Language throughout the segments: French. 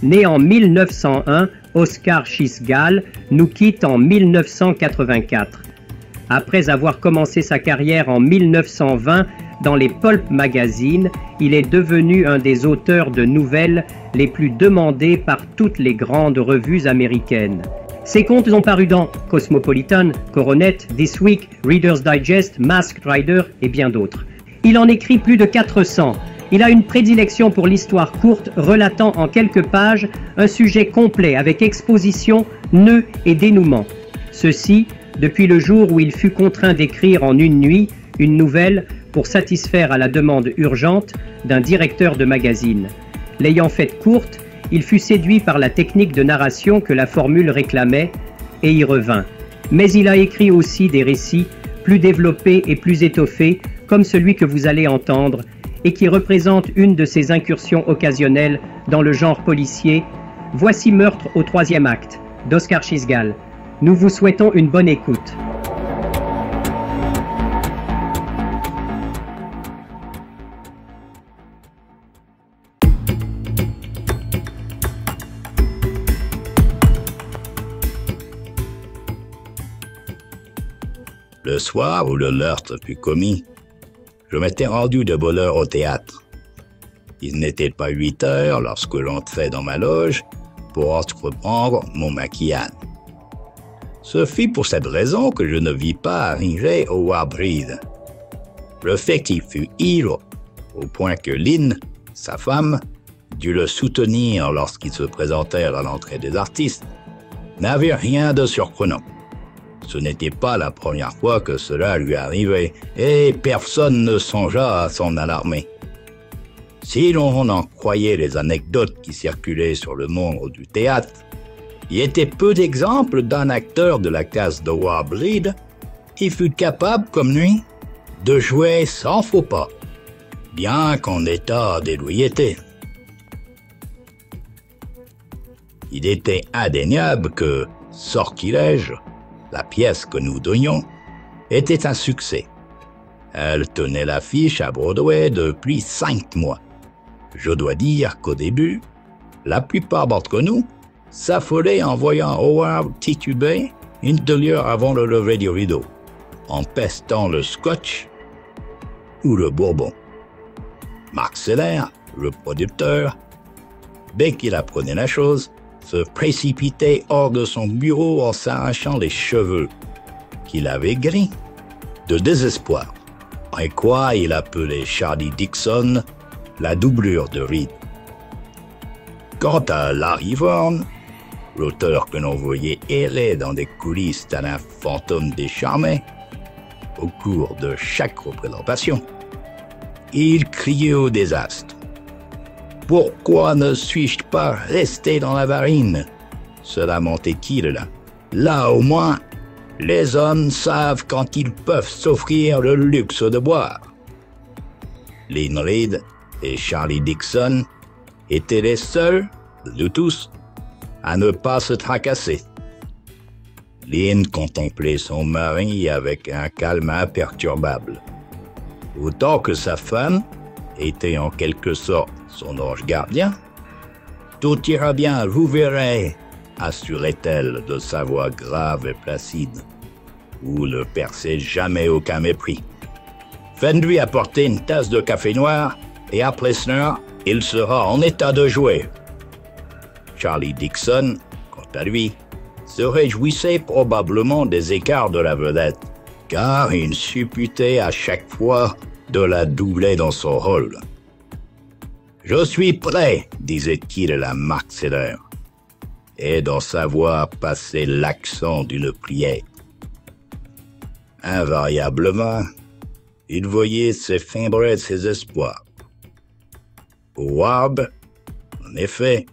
né en 1901, Oscar Chisgall, nous quitte en 1984. Après avoir commencé sa carrière en 1920 dans les pulp magazines, il est devenu un des auteurs de nouvelles les plus demandés par toutes les grandes revues américaines. Ses contes ont paru dans Cosmopolitan, Coronet, This Week, Reader's Digest, Masked Rider et bien d'autres. Il en écrit plus de 400. Il a une prédilection pour l'histoire courte relatant en quelques pages un sujet complet avec exposition, nœud et dénouement. Ceci, depuis le jour où il fut contraint d'écrire en une nuit une nouvelle pour satisfaire à la demande urgente d'un directeur de magazine. L'ayant faite courte, il fut séduit par la technique de narration que la formule réclamait et y revint. Mais il a écrit aussi des récits plus développés et plus étoffés, comme celui que vous allez entendre, et qui représente une de ses incursions occasionnelles dans le genre policier. Voici Meurtre au troisième acte, d'Oscar Chisgall. Nous vous souhaitons une bonne écoute. Le soir où le meurtre fut commis, je m'étais rendu de bonne heure au théâtre. Il n'était pas 8 heures lorsque j'entrai dans ma loge pour entreprendre mon maquillage. Ce fut pour cette raison que je ne vis pas arriver Howard Reed. Le fait qu'il fût ivre, au point que Lynn, sa femme, dut le soutenir lorsqu'il se présentait à l'entrée des artistes, n'avait rien de surprenant. Ce n'était pas la première fois que cela lui arrivait, et personne ne songea à s'en alarmer. Si l'on en croyait les anecdotes qui circulaient sur le monde du théâtre, il y était peu d'exemples d'un acteur de la classe de Howard Reed qui fut capable, comme lui, de jouer sans faux pas, bien qu'en état d'ébriété. Il était indéniable que Sortilège, la pièce que nous donnions, était un succès. Elle tenait l'affiche à Broadway depuis 5 mois. Je dois dire qu'au début, la plupart d'entre nous s'affolaient en voyant Howard tituber une demi-heure avant le lever du rideau, en pestant le scotch ou le bourbon. Marc Seiler, le producteur, dès qu'il apprenait la chose, se précipitait hors de son bureau en s'arrachant les cheveux, qu'il avait gris, de désespoir, et quoi il appelait Charlie Dixon la doublure de Reed. Quant à Larry Vaughn, l'auteur que l'on voyait errer dans des coulisses tel un fantôme décharmé, au cours de chaque représentation, il criait au désastre. « Pourquoi ne suis-je pas resté dans la marine ?» se lamentait-il. « Là, au moins, les hommes savent quand ils peuvent s'offrir le luxe de boire. » Lynn Reed et Charlie Dixon étaient les seuls, de tous, à ne pas se tracasser. Lynn contemplait son mari avec un calme imperturbable, autant que sa femme était en quelque sorte son ange gardien. « Tout ira bien, vous verrez », assurait-elle de sa voix grave et placide, où ne perçait jamais aucun mépris. « Faites-lui apporter une tasse de café noir, et après cela, il sera en état de jouer. » Charlie Dixon, quant à lui, se réjouissait probablement des écarts de la vedette, car il supputait à chaque fois de la doubler dans son rôle. « Je suis prêt, disait-il à Marc Seiler, et dans sa voix passait l'accent d'une prière. Invariablement, il voyait s'effondrer ses espoirs. Howard, en effet,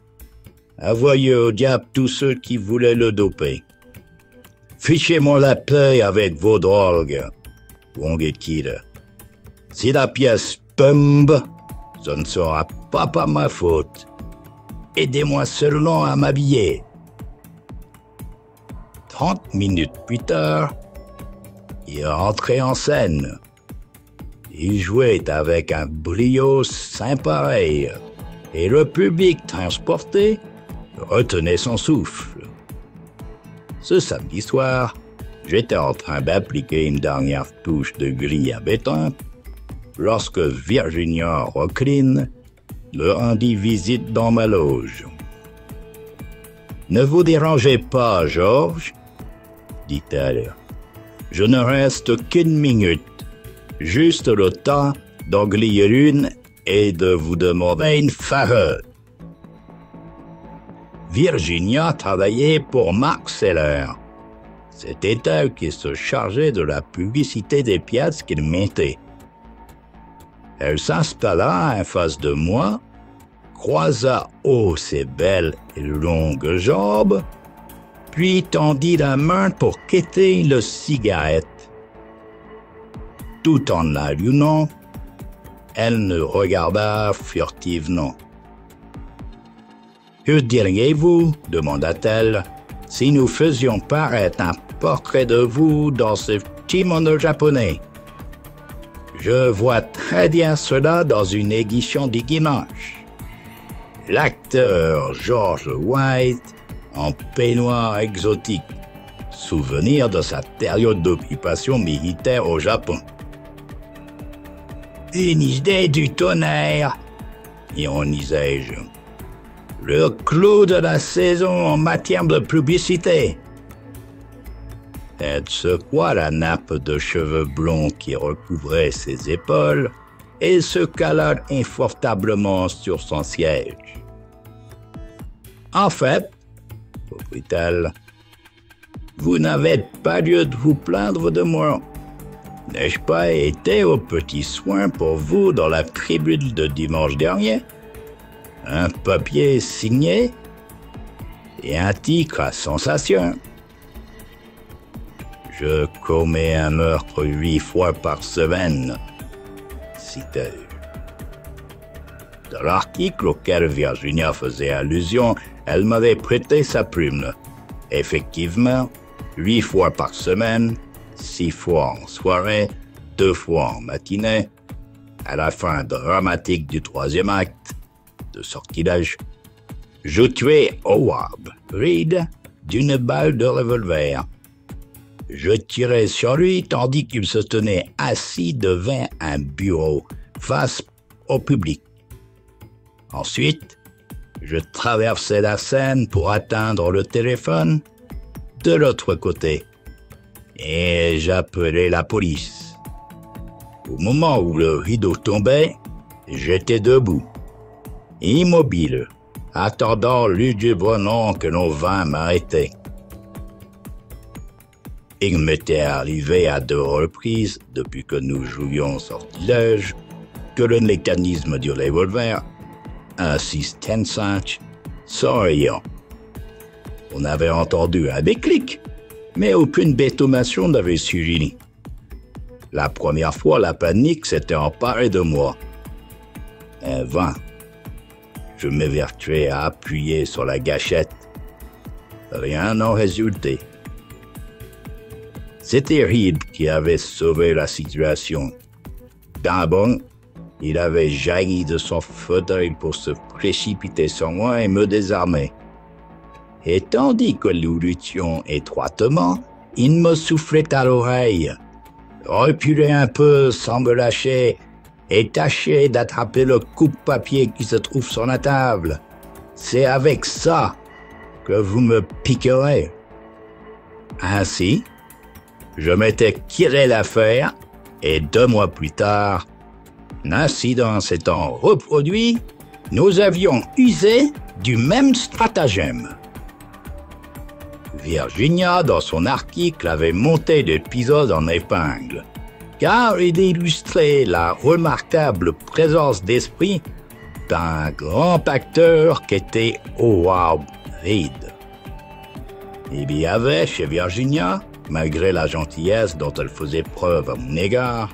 envoyait au diable tous ceux qui voulaient le doper. « Fichez-moi la paix avec vos drogues, grondait-il. Si la pièce tombe, ce ne sera pas par ma faute. Aidez-moi seulement à m'habiller. » 30 minutes plus tard, il rentrait en scène. Il jouait avec un brio sans pareil, et le public transporté retenait son souffle. Ce samedi soir, j'étais en train d'appliquer une dernière touche de grille à béton lorsque Virginia Rocklin me rendit visite dans ma loge. « Ne vous dérangez pas, Georges, dit-elle. Je ne reste qu'une minute, juste le temps d'en glisser une et de vous demander une faveur. » Virginia travaillait pour Mark Seller. C'était elle qui se chargeait de la publicité des pièces qu'il mettait. Elle s'installa en face de moi, croisa haut ses belles et longues jambes, puis tendit la main pour quitter le cigarette. Tout en l'allumant, elle nous regarda furtivement. « Que diriez-vous, demanda-t-elle, si nous faisions paraître un portrait de vous dans ce kimono japonais? Je vois très bien cela dans une édition du dimanche. L'acteur George White en peignoir exotique, souvenir de sa période d'occupation militaire au Japon. » « Une idée du tonnerre, ironisai-je. Le clou de la saison en matière de publicité. » Elle secoua la nappe de cheveux blonds qui recouvrait ses épaules et se cala inconfortablement sur son siège. « En fait, reprit-elle, vous n'avez pas lieu de vous plaindre de moi. N'ai-je pas été aux petits soins pour vous dans la tribune de dimanche dernier? Un papier signé et un titre à sensation. Je commets un meurtre 8 fois par semaine, cita-t-elle. Dans l'article auquel Virginia faisait allusion, elle m'avait prêté sa plume. Effectivement, 8 fois par semaine, 6 fois en soirée, 2 fois en matinée, à la fin dramatique du 3e acte, de sortilège, je tuai Howard Reed d'une balle de revolver. Je tirai sur lui tandis qu'il se tenait assis devant un bureau, face au public. Ensuite, je traversai la scène pour atteindre le téléphone de l'autre côté et j'appelai la police. Au moment où le rideau tombait, j'étais debout, immobile, attendant lugubrement que l'on vînt m'arrêter. Il m'était arrivé à 2 reprises, depuis que nous jouions sortilège, que le mécanisme du revolver, un 6-10-5, s'enrayant. On avait entendu un déclic, mais aucune détonation n'avait suivi. La première fois, la panique s'était emparée de moi. En vain. Je m'évertuais à appuyer sur la gâchette. Rien n'en résultait. C'était Reed qui avait sauvé la situation. D'un bond, il avait jailli de son fauteuil pour se précipiter sur moi et me désarmer. Et tandis que nous luttions étroitement, il me soufflait à l'oreille. Reculez un peu sans me lâcher et tâchez d'attraper le coupe-papier qui se trouve sur la table. C'est avec ça que vous me piquerez. Ainsi, je m'étais tiré l'affaire et 2 mois plus tard, l'incident s'étant reproduit, nous avions usé du même stratagème. Virginia, dans son article, avait monté l'épisode en épingle, car il illustrait la remarquable présence d'esprit d'un grand acteur qu'était Howard Reed. Il y avait chez Virginia, malgré la gentillesse dont elle faisait preuve à mon égard,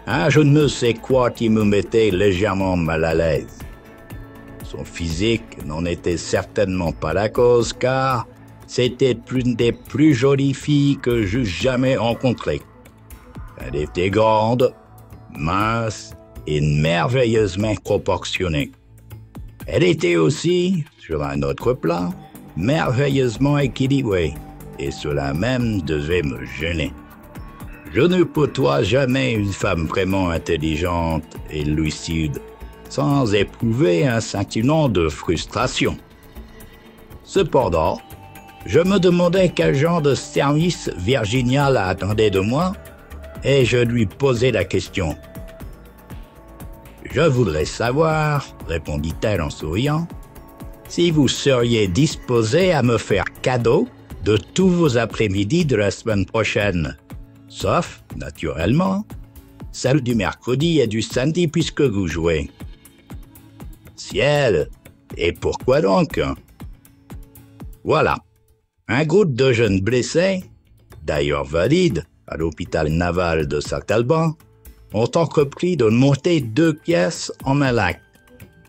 un je ne sais quoi qui me mettait légèrement mal à l'aise. Son physique n'en était certainement pas la cause, car c'était l'une des plus jolies filles que j'eusse jamais rencontrées. Elle était grande, mince et merveilleusement proportionnée. Elle était aussi, sur un autre plan, merveilleusement équilibrée, et cela même devait me gêner. Je ne côtoie jamais une femme vraiment intelligente et lucide sans éprouver un sentiment de frustration. Cependant, je me demandais quel genre de service Virginia la attendait de moi et je lui posai la question. « Je voudrais savoir, répondit-elle en souriant, si vous seriez disposé à me faire cadeau de tous vos après-midi de la semaine prochaine, sauf, naturellement, celle du mercredi et du samedi puisque vous jouez. » Ciel, et pourquoi donc? Voilà, un groupe de jeunes blessés, d'ailleurs valides, à l'hôpital naval de Saint-Alban, ont entrepris de monter 2 pièces en un acte,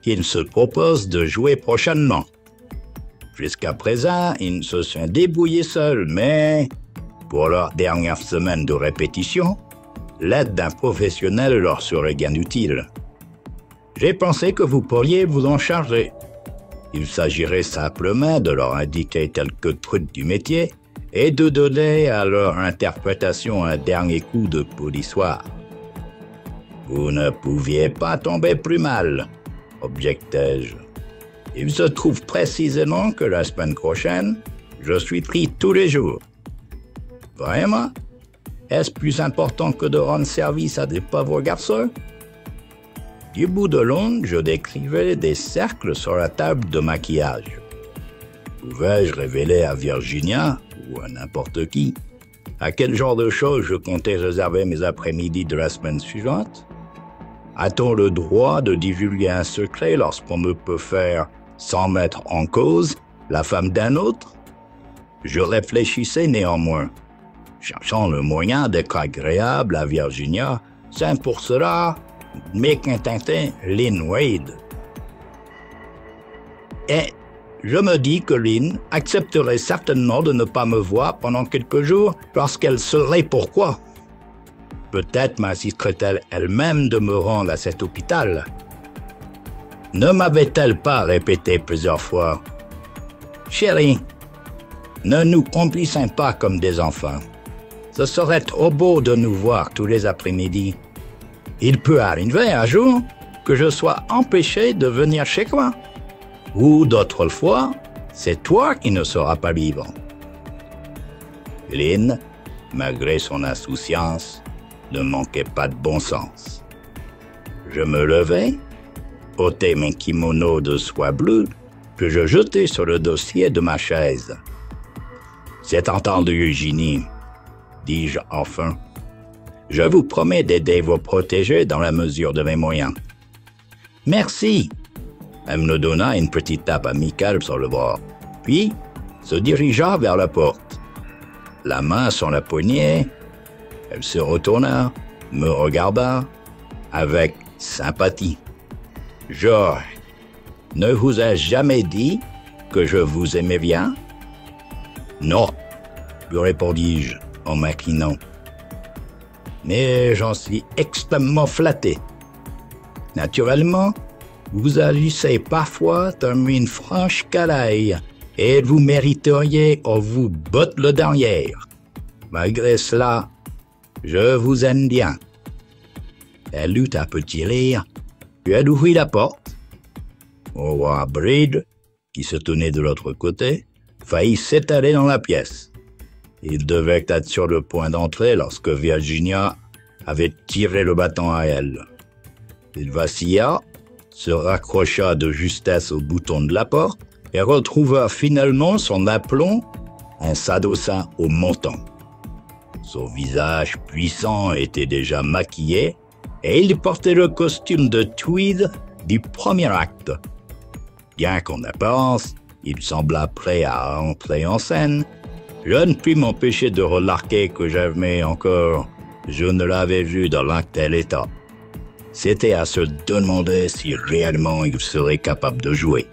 qu'ils se proposent de jouer prochainement. Jusqu'à présent, ils se sont débrouillés seuls, mais, pour leur dernière semaine de répétition, l'aide d'un professionnel leur serait bien utile. J'ai pensé que vous pourriez vous en charger. Il s'agirait simplement de leur indiquer quelques trucs du métier et de donner à leur interprétation un dernier coup de polissoir. Vous ne pouviez pas tomber plus mal, objectai-je. Il se trouve précisément que la semaine prochaine, je suis pris tous les jours. Vraiment? Est-ce plus important que de rendre service à des pauvres garçons? Du bout de l'onde, je décrivais des cercles sur la table de maquillage. Pouvais-je révéler à Virginia, ou à n'importe qui, à quel genre de choses je comptais réserver mes après-midi de la semaine suivante? A-t-on le droit de divulguer un secret lorsqu'on ne peut faire, sans mettre en cause, la femme d'un autre? Je réfléchissais néanmoins, cherchant le moyen d'être agréable à Virginia, sans pour cela mécontenter Lynn Wade. Et je me dis que Lynn accepterait certainement de ne pas me voir pendant quelques jours lorsqu'elle saurait pourquoi. Peut-être m'inciterait-elle elle-même de me rendre à cet hôpital. Ne m'avait-elle pas répété plusieurs fois « Chérie, ne nous complissons pas comme des enfants. Ce serait trop beau de nous voir tous les après-midi. Il peut arriver un jour que je sois empêché de venir chez toi. Ou d'autres fois, c'est toi qui ne seras pas libre. » Lynn, malgré son insouciance, ne manquait pas de bon sens. Je me levai, ôtai mon kimono de soie bleue, que je jetai sur le dossier de ma chaise. « C'est entendu, Eugénie, » dis-je enfin. « Je vous promets d'aider vos protégés dans la mesure de mes moyens. »« Merci !» Elle me donna une petite tape amicale sur le bras, puis se dirigea vers la porte. La main sur la poignée, elle se retourna, me regarda avec sympathie. « Georges, ne vous ai-je jamais dit que je vous aimais bien? »« Non, » lui répondis-je en m'inclinant. « Mais j'en suis extrêmement flatté. Naturellement, vous agissez parfois comme une franche canaille et vous mériteriez qu'on vous botte le derrière. Malgré cela, je vous aime bien. » Elle eut un petit rire, puis elle ouvrit la porte. Au roi Bride, qui se tenait de l'autre côté, faillit s'étaler dans la pièce. Il devait être sur le point d'entrer lorsque Virginia avait tiré le bâton à elle. Il vacilla, se raccrocha de justesse au bouton de la porte et retrouva finalement son aplomb en s'adossant au montant. Son visage puissant était déjà maquillé et il portait le costume de tweed du premier acte. Bien qu'en apparence, il sembla prêt à entrer en scène, je ne pus m'empêcher de remarquer que jamais encore je ne l'avais vu dans un tel état. C'était à se demander si réellement il serait capable de jouer.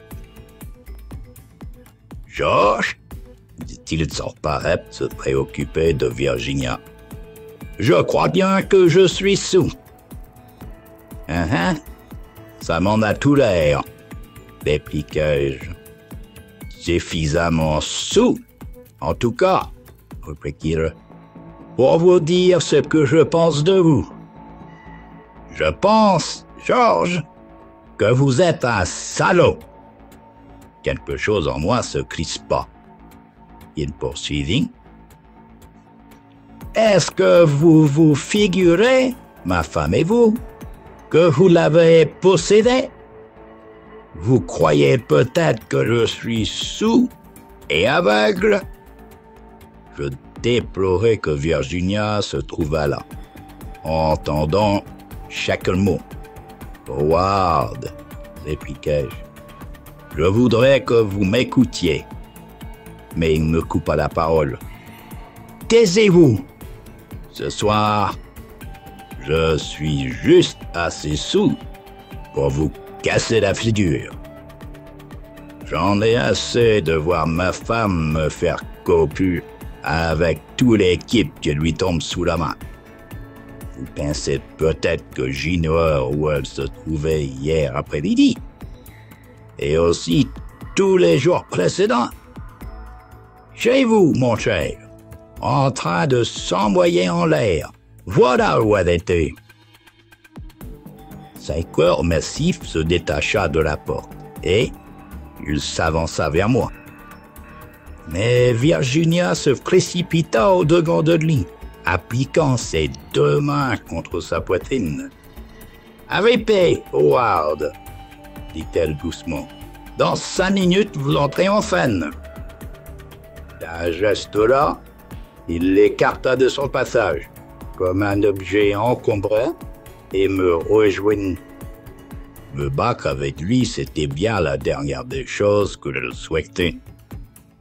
« Georges » dit-il sans paraître se préoccuper de Virginia. « Je crois bien que je suis sous. »« Ça m'en a tout l'air. répliquai-je. Suffisamment sous, en tout cas, reprit-il, pour vous dire ce que je pense de vous. Je pense, Georges, que vous êtes un salaud. Quelque chose en moi se crispa. Il poursuivit. Est-ce que vous vous figurez, ma femme et vous, que vous l'avez possédé? Vous croyez peut-être que je suis sourd et aveugle? Je déplorais que Virginia se trouvât là, entendant chaque mot. Howard, répliquai-je, je voudrais que vous m'écoutiez. Mais il me coupa la parole. Taisez-vous! Ce soir, je suis juste assez sourd pour vous casser la figure. J'en ai assez de voir ma femme me faire copu avec toute l'équipe qui lui tombe sous la main. Vous pensez peut-être que j'ignore où elle se trouvait hier après-midi, et aussi tous les jours précédents. Chez vous, mon cher, en train de s'envoyer en l'air. Voilà où elle était. Son corps massif se détacha de la porte et il s'avança vers moi. Mais Virginia se précipita au-devant de lui, appliquant ses deux mains contre sa poitrine. « Avec paix, Howard, » dit-elle doucement. « Dans 5 minutes, vous entrez en scène. » D'un geste-là, il l'écarta de son passage, comme un objet encombré, et me rejoignit. Me battre avec lui, c'était bien la dernière des choses que je souhaitais.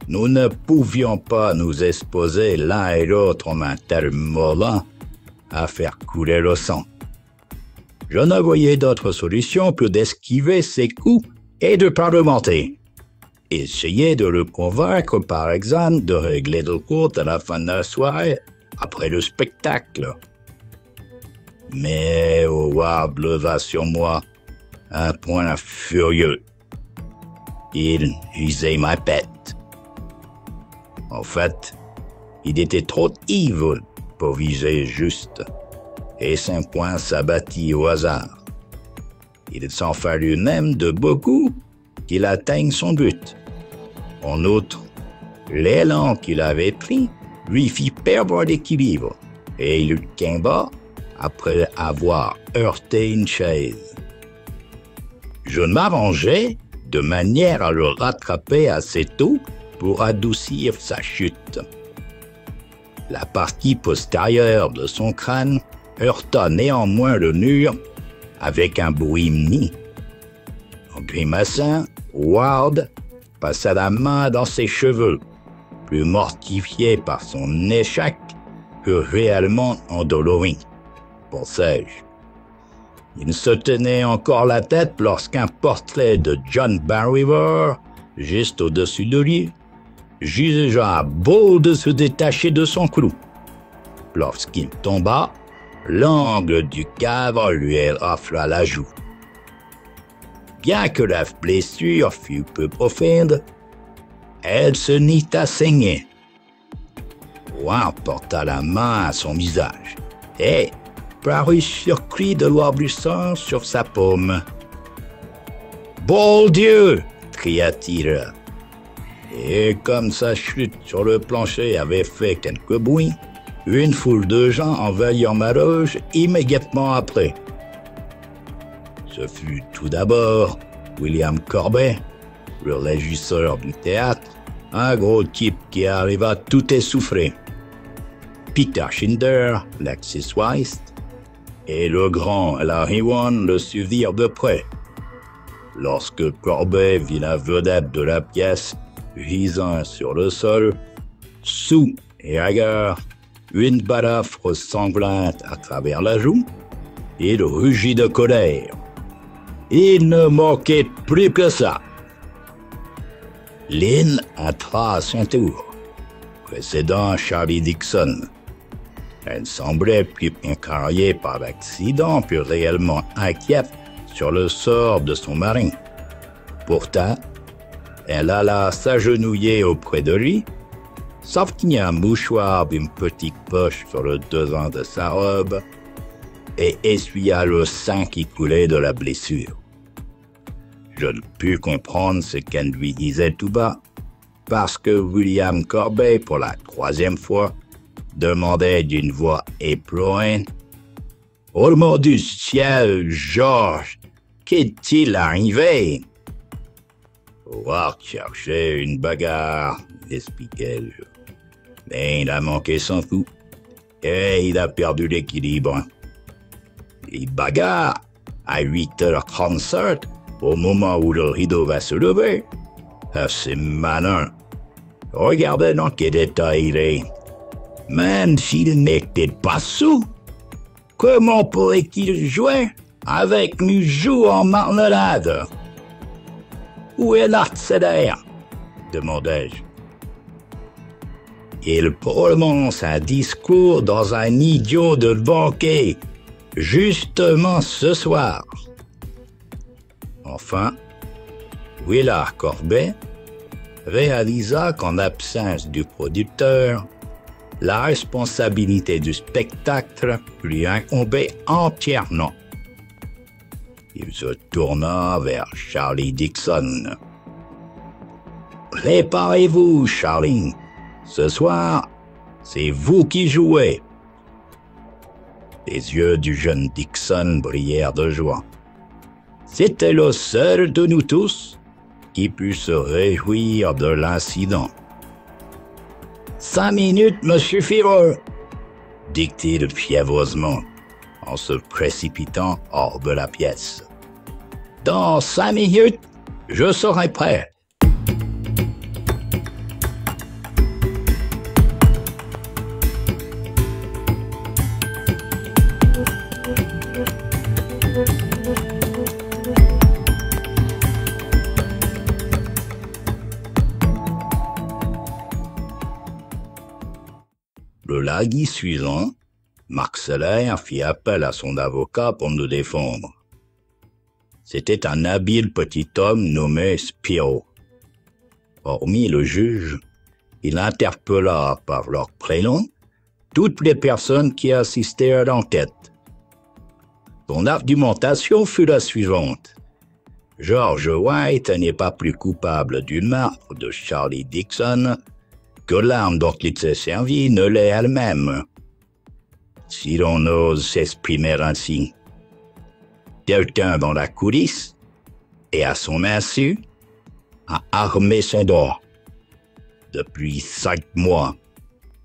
Nous ne pouvions pas nous exposer l'un et l'autre en un tel moment à faire couler le sang. Je ne voyais d'autre solution que d'esquiver ses coups et de parlementer. Essayer de le convaincre, par exemple, de régler le compte à la fin de la soirée, après le spectacle. Mais Howard leva sur moi un poing furieux. Il visait ma tête. En fait, il était trop ivre pour viser juste, et son poing s'abattit au hasard. Il s'en fallut même de beaucoup qu'il atteigne son but. En outre, l'élan qu'il avait pris lui fit perdre l'équilibre, et il tomba après avoir heurté une chaise. Je m'arrangeai de manière à le rattraper assez tôt pour adoucir sa chute. La partie postérieure de son crâne heurta néanmoins le mur avec un bruit mini. En grimaçant, Howard passa la main dans ses cheveux, plus mortifié par son échec que réellement endolori, pensai-je. Il se tenait encore la tête lorsqu'un portrait de John Barrymore, juste au-dessus de lui, jugea beau de se détacher de son clou. Lorsqu'il tomba, l'angle du cadre lui rafla la joue. Bien que la blessure fût peu profonde, elle se mit à saigner. Juan porta la main à son visage et parut surpris de voir du sang sur sa paume. « Bon Dieu !» cria-t-il. Et comme sa chute sur le plancher avait fait quelques bruits, une foule de gens envahirent ma loge immédiatement après. Ce fut tout d'abord William Corbet, le régisseur du théâtre, un gros type qui arriva tout essoufflé. Peter Schinder, l'accessoiriste, et le grand Larry One le suivirent de près. Lorsque Corbet vit la vedette de la pièce gisant sur le sol, sous et hagards, une balafre sanglante à travers la joue, il rugit de colère. Il ne manquait plus que ça. Lynn entra à son tour, précédant Charlie Dixon. Elle semblait plus contrariée par l'accident que réellement inquiète sur le sort de son mari. Pourtant, elle alla s'agenouiller auprès de lui, sortit un mouchoir d'une petite poche sur le devant de sa robe et essuya le sang qui coulait de la blessure. Je ne pus comprendre ce qu'elle lui disait tout bas, parce que William Corbet, pour la 3e fois, demandait d'une voix éplorée « Au nom du ciel, Georges, qu'est-il arrivé ?» Howard cherchait une bagarre, expliquai-je. Mais il a manqué son coup, et il a perdu l'équilibre. Les bagarres, à 8h37, au moment où le rideau va se lever, c'est malin. Regardez dans quel état il est. Même s'il n'était pas sous, comment pourrait-il jouer avec une joue en marmelade? Où est l'artillerie? Demandai-je. Il prononce un discours dans un idiot de banquet, justement ce soir. Enfin, Willard Corbet réalisa qu'en absence du producteur, la responsabilité du spectacle lui incombait entièrement. Il se tourna vers Charlie Dixon. « Préparez-vous, Charlie. Ce soir, c'est vous qui jouez. » Les yeux du jeune Dixon brillèrent de joie. C'était le seul de nous tous qui put se réjouir de l'incident. « 5 minutes me suffiront, » dit-il fiévreusement, en se précipitant hors de la pièce. « Dans 5 minutes, je serai prêt. » Le lundi suivant, Marc Seller fit appel à son avocat pour nous défendre. C'était un habile petit homme nommé Spiro. Hormis le juge, il interpella par leur prénom toutes les personnes qui assistaient à l'enquête. Son argumentation fut la suivante. George White n'est pas plus coupable du meurtre de Charlie Dixon que l'arme dont il s'est servi ne l'est elle-même. Si l'on ose s'exprimer ainsi. Quelqu'un dans la coulisse, et à son insu, a armé ses doigts. Depuis 5 mois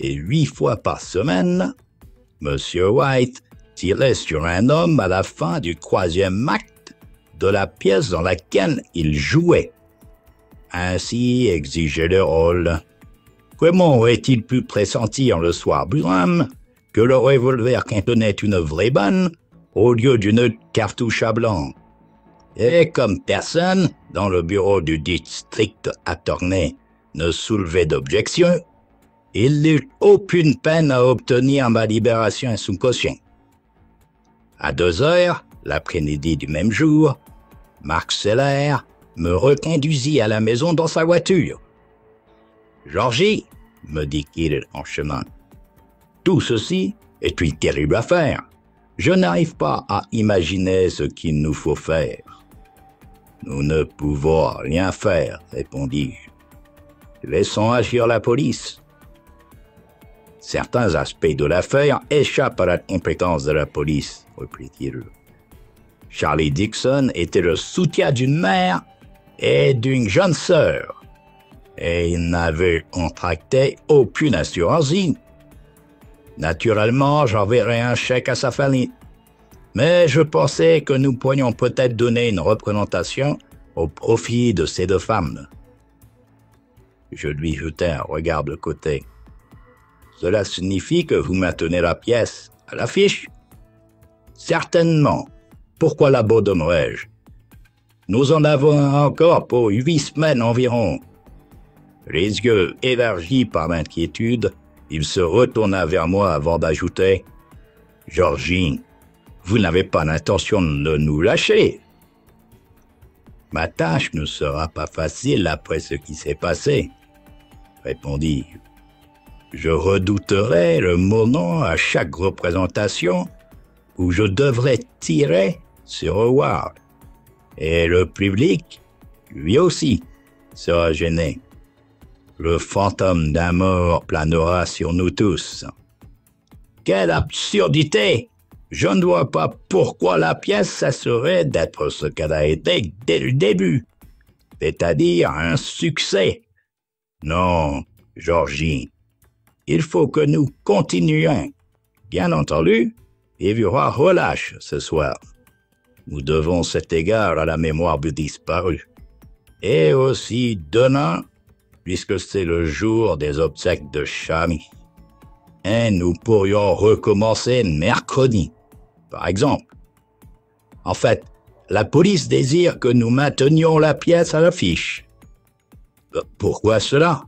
et 8 fois par semaine, M. White tirait sur un homme à la fin du 3e acte de la pièce dans laquelle il jouait. Ainsi exigeait le rôle. Comment aurait-il pu pressentir le soir du drame que le revolver contenait une vraie bonne au lieu d'une cartouche à blanc? Et comme personne dans le bureau du district attorney ne soulevait d'objection, il n'eut aucune peine à obtenir ma libération sous caution. À 2 heures, l'après-midi du même jour, Marc Seller me reconduisit à la maison dans sa voiture. « Georgie, » me dit-il en chemin, « tout ceci est une terrible affaire. Je n'arrive pas à imaginer ce qu'il nous faut faire. »« Nous ne pouvons rien faire, » répondis-je. « Laissons agir la police. » Certains aspects de l'affaire échappent à la compétence de la police, reprit-il. Charlie Dixon était le soutien d'une mère et d'une jeune sœur, et il n'avait contracté aucune assurance. Naturellement, j'enverrai un chèque à sa famille, mais je pensais que nous pourrions peut-être donner une représentation au profit de ces 2 femmes. Je lui jetai un regard de côté. Cela signifie que vous maintenez la pièce à l'affiche? Certainement. Pourquoi l'abandonnerais-je? Nous en avons encore pour 8 semaines environ. Les yeux élargis par l'inquiétude, il se retourna vers moi avant d'ajouter « Georgie, vous n'avez pas l'intention de nous lâcher. » Ma tâche ne sera pas facile après ce qui s'est passé, répondis-je. Je redouterai le moment à chaque représentation où je devrais tirer sur Howard. Et le public, lui aussi, sera gêné. Le fantôme d'un mort planera sur nous tous. Quelle absurdité! Je ne vois pas pourquoi la pièce cesserait d'être ce qu'elle a été dès le début, c'est-à-dire un succès. Non, Georgie, il faut que nous continuions. Bien entendu, il y aura relâche ce soir. Nous devons cet égard à la mémoire du disparu. Et aussi demain, puisque c'est le jour des obsèques de Chamy. Et nous pourrions recommencer mercredi, par exemple. En fait, la police désire que nous maintenions la pièce à l'affiche. Pourquoi cela?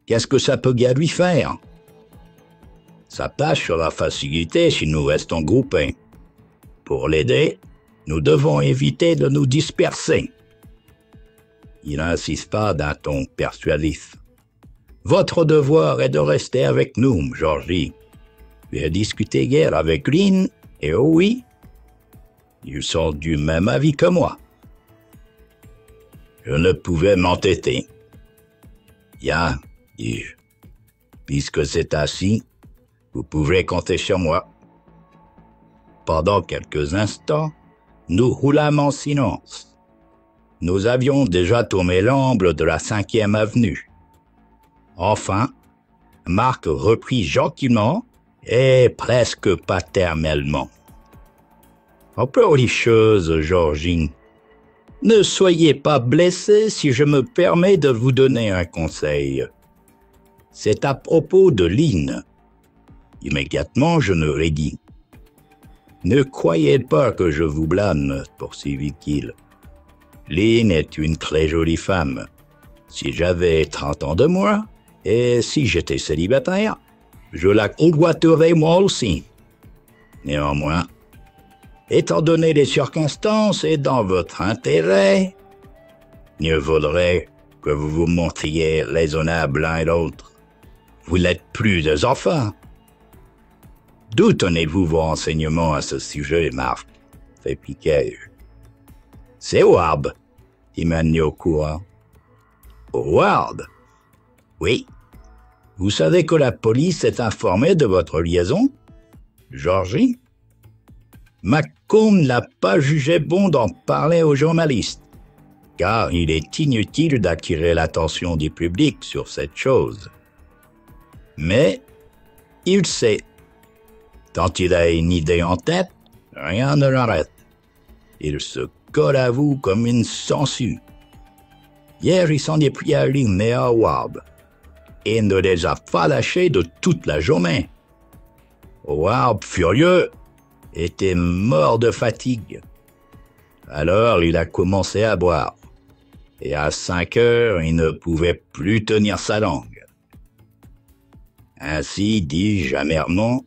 Qu'est-ce que ça peut bien lui faire? Sa tâche sera facilitée si nous restons groupés. Pour l'aider, nous devons éviter de nous disperser. Il n'insiste pas d'un ton persuasif. Votre devoir est de rester avec nous, Georgie. J'ai discuté hier avec Lynn et Howie. Ils sont du même avis que moi. Je ne pouvais m'entêter. Bien, dis-je. Puisque c'est ainsi, vous pouvez compter sur moi. Pendant quelques instants, nous roulâmes en silence. Nous avions déjà tourné l'angle de la 5e avenue. Enfin, Marc reprit gentiment et presque paternellement. Emporicheuse, Georgie, ne soyez pas blessée si je me permets de vous donner un conseil. C'est à propos de Lynn. Immédiatement, je ne l'ai dit. Ne croyez pas que je vous blâme, poursuivit-il. Lynn est une très jolie femme. Si j'avais 30 ans de moins, et si j'étais célibataire, je la convoiterais moi aussi. Néanmoins, étant donné les circonstances et dans votre intérêt, mieux vaudrait que vous vous montriez raisonnables l'un et l'autre. Vous n'êtes plus des enfants. D'où tenez-vous vos renseignements à ce sujet, Marc? Répliquai-je. C'est Howard, qui m'a mis au courant. Howard? Oui. Vous savez que la police est informée de votre liaison, Georgie? McComb n'a pas jugé bon d'en parler aux journalistes, car il est inutile d'attirer l'attention du public sur cette chose. Mais il sait. Quand il a une idée en tête, rien ne l'arrête. Il se colle à vous comme une sangsue. Hier, il s'en est pris à Lynn et à Howard, et ne les a pas lâchés de toute la journée. Howard, furieux, était mort de fatigue. Alors, il a commencé à boire, et à 5 heures, il ne pouvait plus tenir sa langue. Ainsi, dis-je amèrement,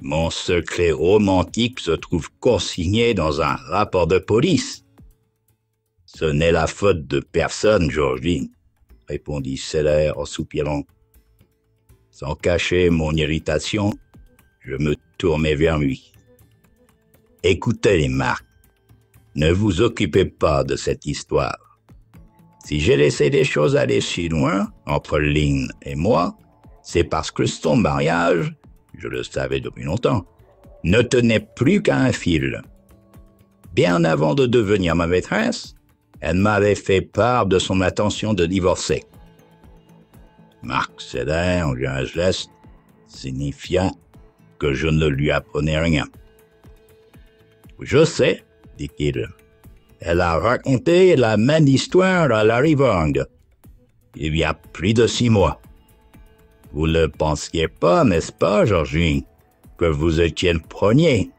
mon secret romantique se trouve consigné dans un rapport de police. Ce n'est la faute de personne, Georgie, répondit Seller en soupirant. Sans cacher mon irritation, je me tournai vers lui. Écoutez, Marc, ne vous occupez pas de cette histoire. Si j'ai laissé les choses aller si loin, entre Lynn et moi, c'est parce que son mariage, je le savais depuis longtemps, ne tenait plus qu'à un fil. Bien avant de devenir ma maîtresse, elle m'avait fait part de son intention de divorcer. Marc Seller eut un geste signifiant que je ne lui apprenais rien. Je sais, dit-il. Elle a raconté la même histoire à Larry Vang, il y a plus de 6 mois. Vous ne pensiez pas, n'est-ce pas, Georgie, que vous étiez le premier?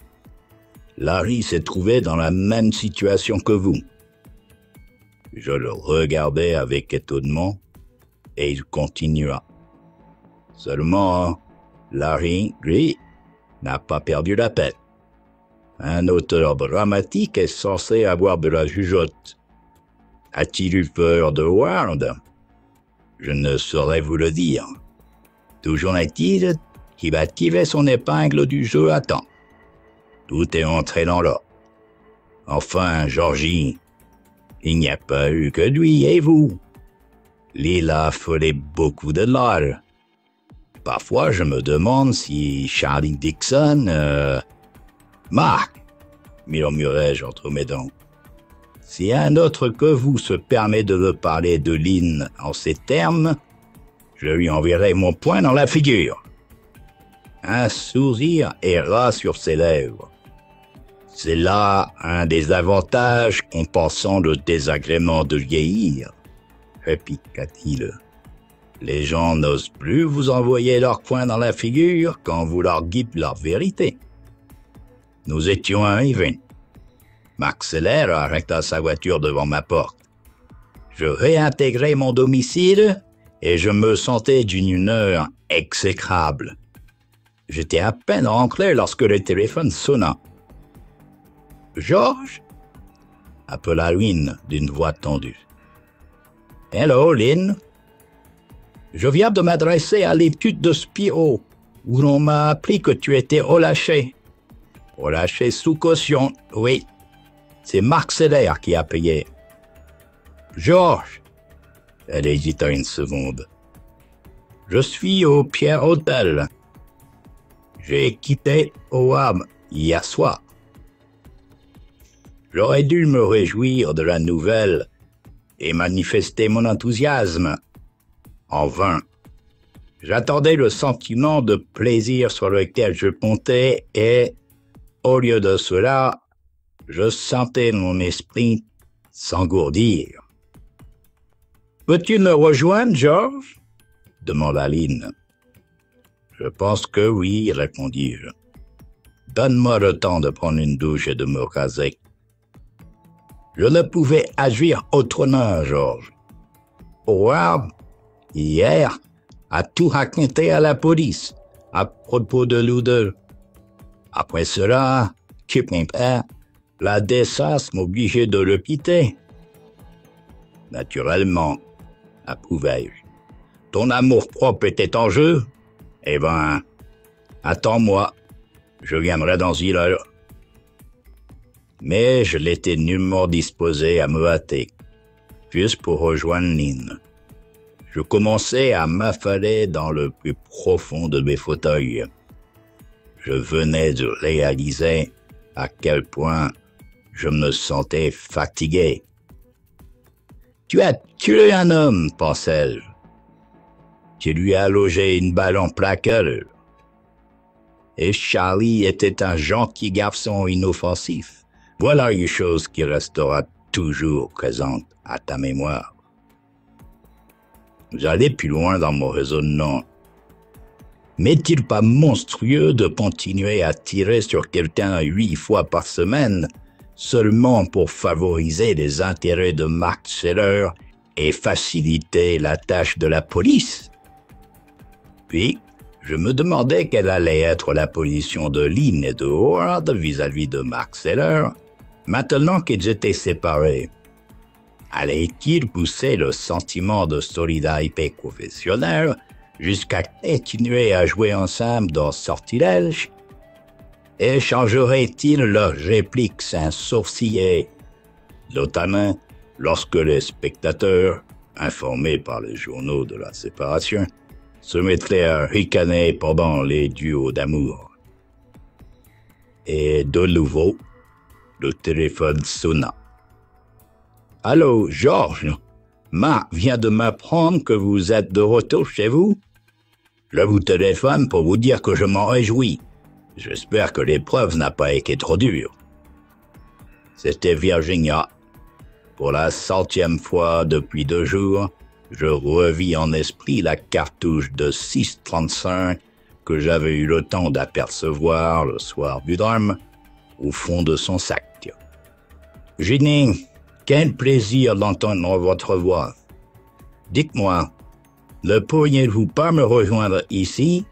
Larry s'est trouvé dans la même situation que vous. Je le regardai avec étonnement et il continua. Seulement, Larry, lui, n'a pas perdu la peine. Un auteur dramatique est censé avoir de la jugeote. A-t-il eu peur de Ward? Je ne saurais vous le dire. Toujours est-il qu'il va tirer son épingle du jeu à temps. Tout est entré dans l'ordre. Enfin, Georgie, il n'y a pas eu que lui et vous. L'île a affolé beaucoup de l'or. Parfois, je me demande si Charlie Dixon... Marc, murmurai-je entre mes dents. Si un autre que vous se permet de me parler de Lynn en ces termes, je lui enverrai mon poing dans la figure. Un sourire erra sur ses lèvres. C'est là un des avantages compensant le désagrément de vieillir, répliqua-t-il. Les gens n'osent plus vous envoyer leur poing dans la figure quand vous leur dites leur vérité. Nous étions arrivés. Marc Seller arrêta sa voiture devant ma porte. Je réintégrai mon domicile et je me sentais d'une humeur exécrable. J'étais à peine rentré lorsque le téléphone sonna. « Georges » appela Lynn d'une voix tendue. « Hello, Lynn. Je viens de m'adresser à l'étude de Spiro, où l'on m'a appris que tu étais relâché. Relâché sous caution, oui. C'est Marc Seller qui a payé. »« Georges » Elle hésita une seconde. « Je suis au Pierre Hôtel. J'ai quitté Oam hier soir. » J'aurais dû me réjouir de la nouvelle et manifester mon enthousiasme. En vain. J'attendais le sentiment de plaisir sur lequel je comptais et, au lieu de cela, je sentais mon esprit s'engourdir. « Peux-tu me rejoindre, Georges » demanda Lynn. « Je pense que oui, » répondis-je. « Donne-moi le temps de prendre une douche et de me raser. » Je ne pouvais agir autrement, Georges. Howard, hier, a tout raconté à la police à propos de nous deux. Après cela, la décence m'obligeait de le quitter. Naturellement, approuvai-je. Ton amour-propre était en jeu? Eh ben, attends-moi, je viendrai dans une heure. Mais je n'étais nullement disposé à me hâter, juste pour rejoindre Lynn. Je commençais à m'affaler dans le plus profond de mes fauteuils. Je venais de réaliser à quel point je me sentais fatigué. « Tu as tué un homme, pensais-je. Tu lui as logé une balle en plein cœur. Et Charlie était un gentil garçon inoffensif. Voilà une chose qui restera toujours présente à ta mémoire. » J'allais plus loin dans mon raisonnement. M'est-il pas monstrueux de continuer à tirer sur quelqu'un 8 fois par semaine seulement pour favoriser les intérêts de Marc Seller et faciliter la tâche de la police? Puis, je me demandais quelle allait être la position de Lynn et de Howard vis-à-vis de Marc Seller, maintenant qu'ils étaient séparés. Allait-il pousser le sentiment de solidarité professionnelle jusqu'à continuer à jouer ensemble dans Sortilège? Échangeraient-ils leurs répliques sans sourciller, notamment lorsque les spectateurs, informés par les journaux de la séparation, se mettraient à ricaner pendant les duos d'amour? Et de nouveau, le téléphone sonna. « Allô, Georges, Marc vient de m'apprendre que vous êtes de retour chez vous. Je vous téléphone pour vous dire que je m'en réjouis. J'espère que l'épreuve n'a pas été trop dure. » C'était Virginia. Pour la 100e fois depuis 2 jours, je revis en esprit la cartouche de 6,35 que j'avais eu le temps d'apercevoir le soir du drame au fond de son sac. « Ginny, quel plaisir d'entendre votre voix. Dites-moi, ne pourriez-vous pas me rejoindre ici,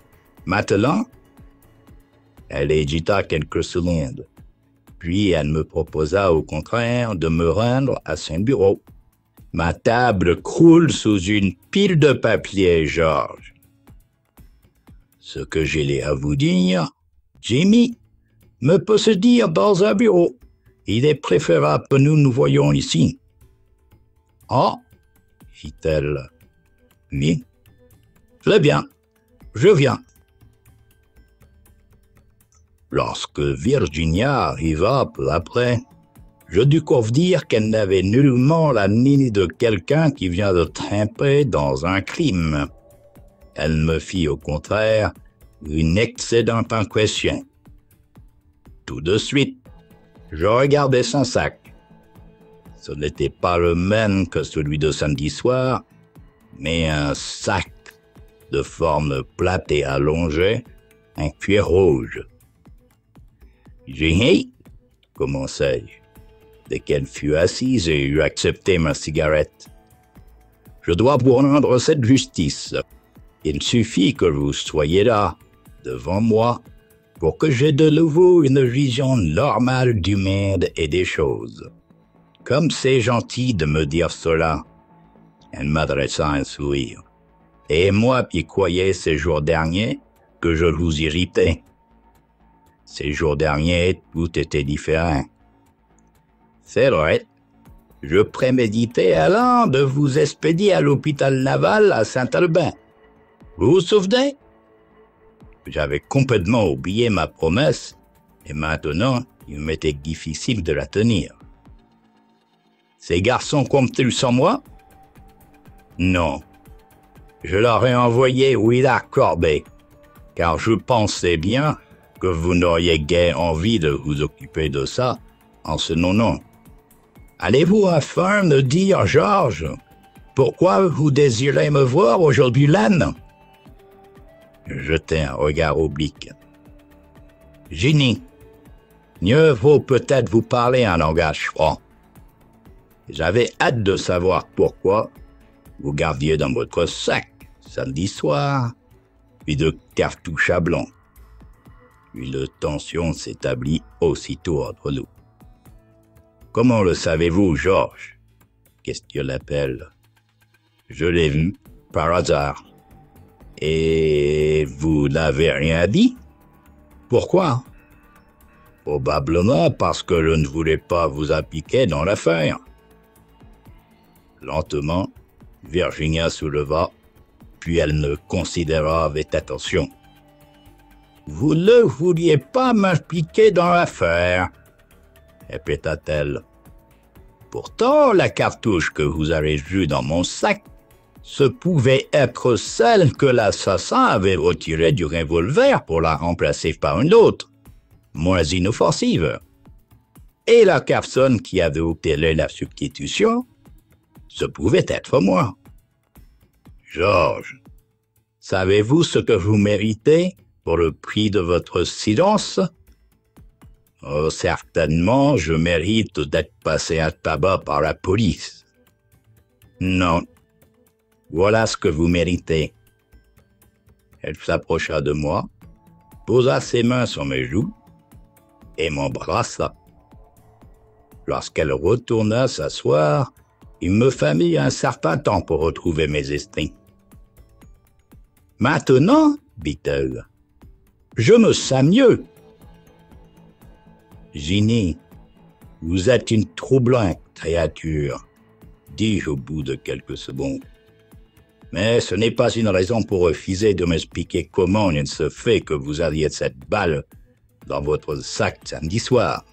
maintenant ?» Elle hésita quelques secondes, puis elle me proposa au contraire de me rendre à son bureau. Ma table croule sous une pile de papier, Georges. Ce que j'ai à vous dire, Jimmy, me peut se dire dans un bureau. Il est préférable que nous nous voyions ici. Ah, fit-elle. Oui. Très bien, je viens. Lorsque Virginia arriva peu après, je dus dire qu'elle n'avait nullement la mine de quelqu'un qui vient de tremper dans un crime. Elle me fit au contraire une excellente impression. Tout de suite, je regardai son sac. Ce n'était pas le même que celui de samedi soir, mais un sac de forme plate et allongée, en cuir rouge. J'ai commençai-je, dès qu'elle fut assise et eut accepté ma cigarette. Je dois vous rendre cette justice. Il suffit que vous soyez là, devant moi, pour que j'aie de nouveau une vision normale du monde et des choses. Comme c'est gentil de me dire cela. Elle m'adressa un sourire. Et moi qui croyais ces jours derniers que je vous irritais. Ces jours derniers, tout était différent. C'est vrai, je préméditais alors de vous expédier à l'hôpital naval à Saint-Albin. Vous vous souvenez? J'avais complètement oublié ma promesse, et maintenant, il m'était difficile de la tenir. Ces garçons comptent-ils sans moi? Non. Je leur ai envoyé Willard Corbet, car je pensais bien que vous n'auriez guère envie de vous occuper de ça en ce nom. Allez-vous enfin me dire, Georges, pourquoi vous désirez me voir aujourd'hui là? Je jetai un regard oblique. Ginny, mieux vaut peut-être vous parler en langage franc. J'avais hâte de savoir pourquoi vous gardiez dans votre sac, samedi soir, une cartouche à blanc. Une tension s'établit aussitôt entre nous. Comment le savez-vous, Georges? Questionna-t-elle. Je l'ai vu, par hasard. Et vous n'avez rien dit? Pourquoi? Probablement parce que je ne voulais pas vous impliquer dans l'affaire. Lentement, Virginia souleva, puis elle me considéra avec attention. Vous ne vouliez pas m'impliquer dans l'affaire, répéta-t-elle. Pourtant, la cartouche que vous avez vue dans mon sac, ce pouvait être celle que l'assassin avait retirée du revolver pour la remplacer par une autre, moins inoffensive. Et la personne qui avait opéré la substitution, ce pouvait être moi. Georges, savez-vous ce que vous méritez pour le prix de votre silence? Oh, certainement, je mérite d'être passé à tabac par la police. Non, voilà ce que vous méritez. Elle s'approcha de moi, posa ses mains sur mes joues et m'embrassa. Lorsqu'elle retourna s'asseoir, il me fallut un certain temps pour retrouver mes esprits. Maintenant, dit-elle, je me sens mieux. Ginny, vous êtes une troublante créature, dis-je au bout de quelques secondes. Mais ce n'est pas une raison pour refuser de m'expliquer comment il se fait que vous aviez cette balle dans votre sac samedi soir.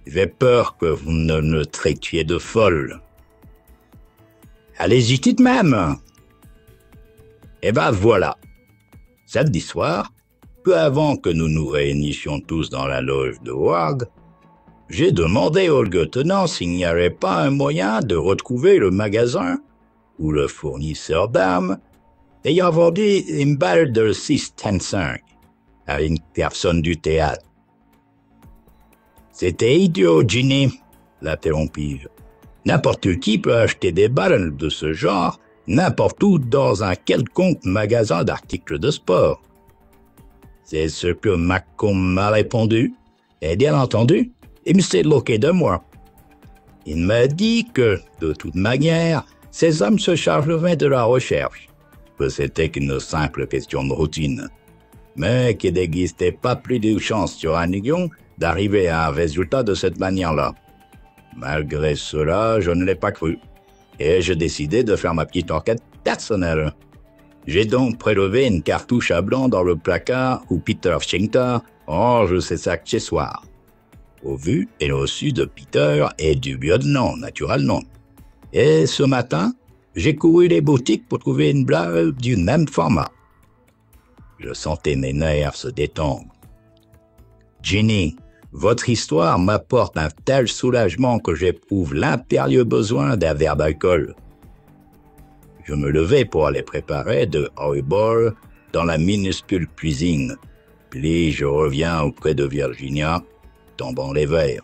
J'ai peur que vous ne me traitiez de folle. Allez-y tout de même. Eh ben voilà. Samedi soir, peu avant que nous nous réunissions tous dans la loge de Ward, j'ai demandé au lieutenant s'il n'y avait pas un moyen de retrouver le magasin ou le fournisseur d'armes ayant vendu une balle de 6,35 à une personne du théâtre. C'était idiot, Ginny, l'interrompis-je. N'importe qui peut acheter des balles de ce genre n'importe où dans un quelconque magasin d'articles de sport. C'est ce que Macomb m'a répondu, et bien entendu, il s'est moqué de moi. Il m'a dit que, de toute manière, ces hommes se chargeraient de la recherche, que c'était qu'une simple question de routine, mais qu'il n'existait pas plus de chance sur un million d'arriver à un résultat de cette manière-là. Malgré cela, je ne l'ai pas cru, et j'ai décidé de faire ma petite enquête personnelle. J'ai donc prélevé une cartouche à blanc dans le placard où Peter Schinkter range ses accessoires, au vu et au su de Peter et du lieutenant, naturellement. Et ce matin, j'ai couru les boutiques pour trouver une blague du même format. Je sentais mes nerfs se détendre. Ginny, votre histoire m'apporte un tel soulagement que j'éprouve l'impérieux besoin d'un verre d'alcool. Je me levai pour aller préparer de highball dans la minuscule cuisine. Puis je reviens auprès de Virginia, tombant les verres.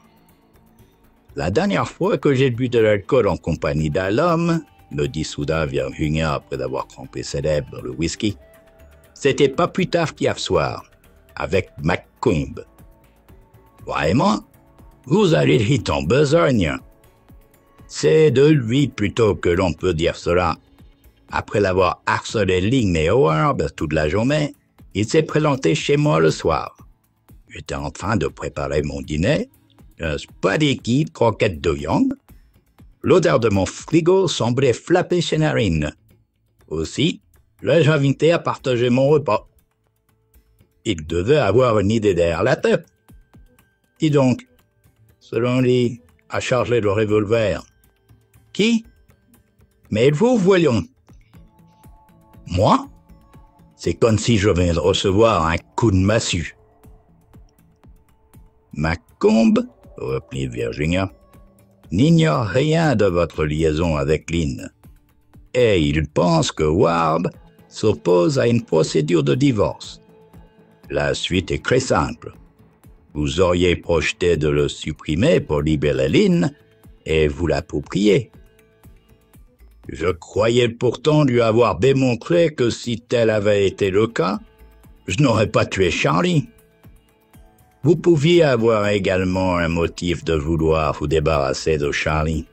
La dernière fois que j'ai bu de l'alcool en compagnie d'un homme, me dit soudain Virginia après avoir trempé ses lèvres dans le whisky, c'était pas plus tard qu'hier soir, avec McComb. Vraiment, vous allez vite en besogne. C'est de lui plutôt que l'on peut dire cela. Après l'avoir harcelé Lynn et Howard toute la journée, il s'est présenté chez moi le soir. J'étais en train de préparer mon dîner, un spaghetti croquette de viande. L'odeur de mon frigo semblait flapper ses narines. Aussi, l'ai-je invité à partager mon repas. Il devait avoir une idée derrière la tête. Dis donc, selon lui, a chargé le revolver. Qui? Mais vous, voyons. Moi? C'est comme si je venais de recevoir un coup de massue. McComb, reprit Virginia, n'ignore rien de votre liaison avec Lynn. Et il pense que Ward s'oppose à une procédure de divorce. La suite est très simple. Vous auriez projeté de le supprimer pour libérer Lynn et vous l'approprier. Je croyais pourtant lui avoir démontré que si tel avait été le cas, je n'aurais pas tué Charlie. Vous pouviez avoir également un motif de vouloir vous débarrasser de Charlie.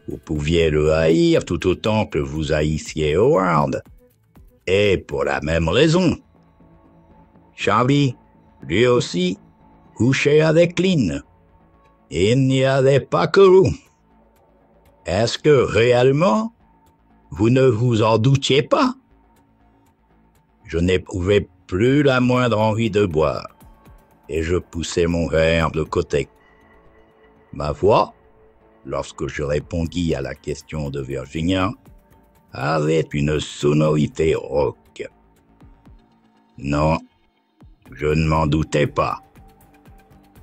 Vous pouviez le haïr tout autant que vous haïssiez Howard. Et pour la même raison. Charlie, lui aussi, couchait avec Lynn. Il n'y avait pas que vous. Est-ce que réellement, vous ne vous en doutiez pas? Je n'éprouvais plus la moindre envie de boire, et je poussais mon verre de côté. Ma voix, lorsque je répondis à la question de Virginia, avait une sonorité rauque. Non, je ne m'en doutais pas.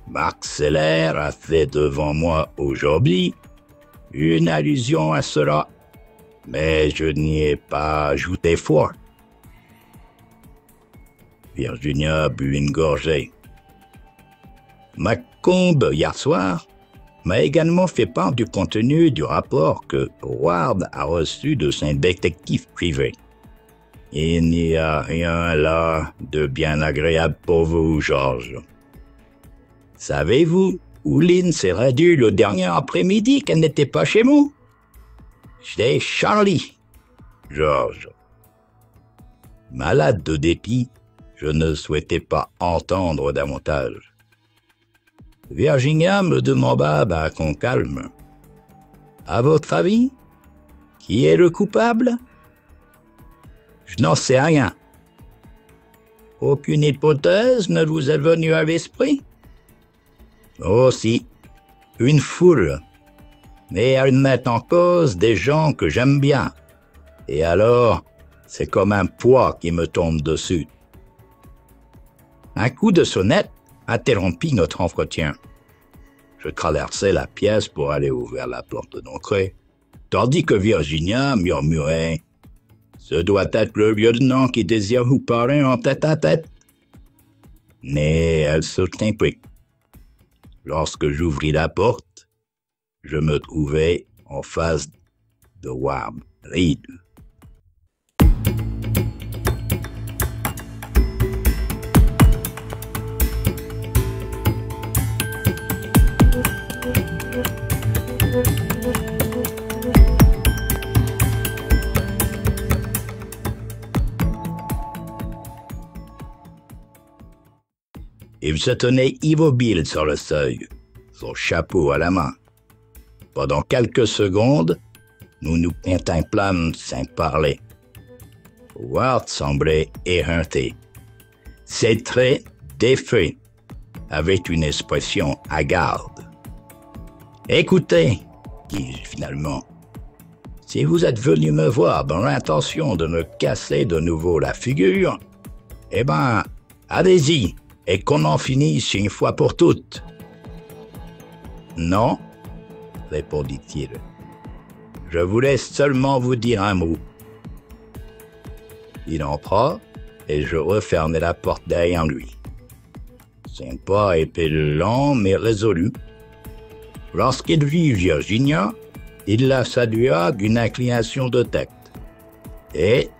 Mark Seller a fait devant moi aujourd'hui une allusion à cela, mais je n'y ai pas ajouté foi. Virginia but une gorgée. McComb, hier soir, m'a également fait part du contenu du rapport que Ward a reçu de son détective privé. Il n'y a rien là de bien agréable pour vous, George. Savez-vous où Lynn s'est rendue le dernier après-midi qu'elle n'était pas chez moi? Chez Charlie, George. Malade de dépit, je ne souhaitais pas entendre davantage. Virginia me demanda d'un ton calme. « À votre avis, qui est le coupable? » Je n'en sais rien. Aucune hypothèse ne vous est venue à l'esprit? Oh si, une foule. Mais elle met en cause des gens que j'aime bien. Et alors, c'est comme un poids qui me tombe dessus. Un coup de sonnette interrompit notre entretien. Je traversai la pièce pour aller ouvrir la porte d'entrée, tandis que Virginia murmurait « Ce doit être le lieutenant qui désire vous parler en tête-à-tête. » Mais elle se tint pris. Lorsque j'ouvris la porte, je me trouvais en face de Ward Reed. Il se tenait immobile sur le seuil, son chapeau à la main. Pendant quelques secondes, nous nous contemplâmes sans parler. Ward semblait éreinté. Ses traits défaits avaient une expression hagarde. « Écoutez, dis-je finalement, si vous êtes venu me voir dans l'intention de me casser de nouveau la figure, eh ben, allez-y, et qu'on en finisse une fois pour toutes. »« Non, » répondit-il. « Je voulais seulement vous dire un mot. » Il entra, et je refermai la porte derrière lui. Son pas était lent mais résolu. Lorsqu'il vit Virginia, il la salua d'une inclination de tête. Et,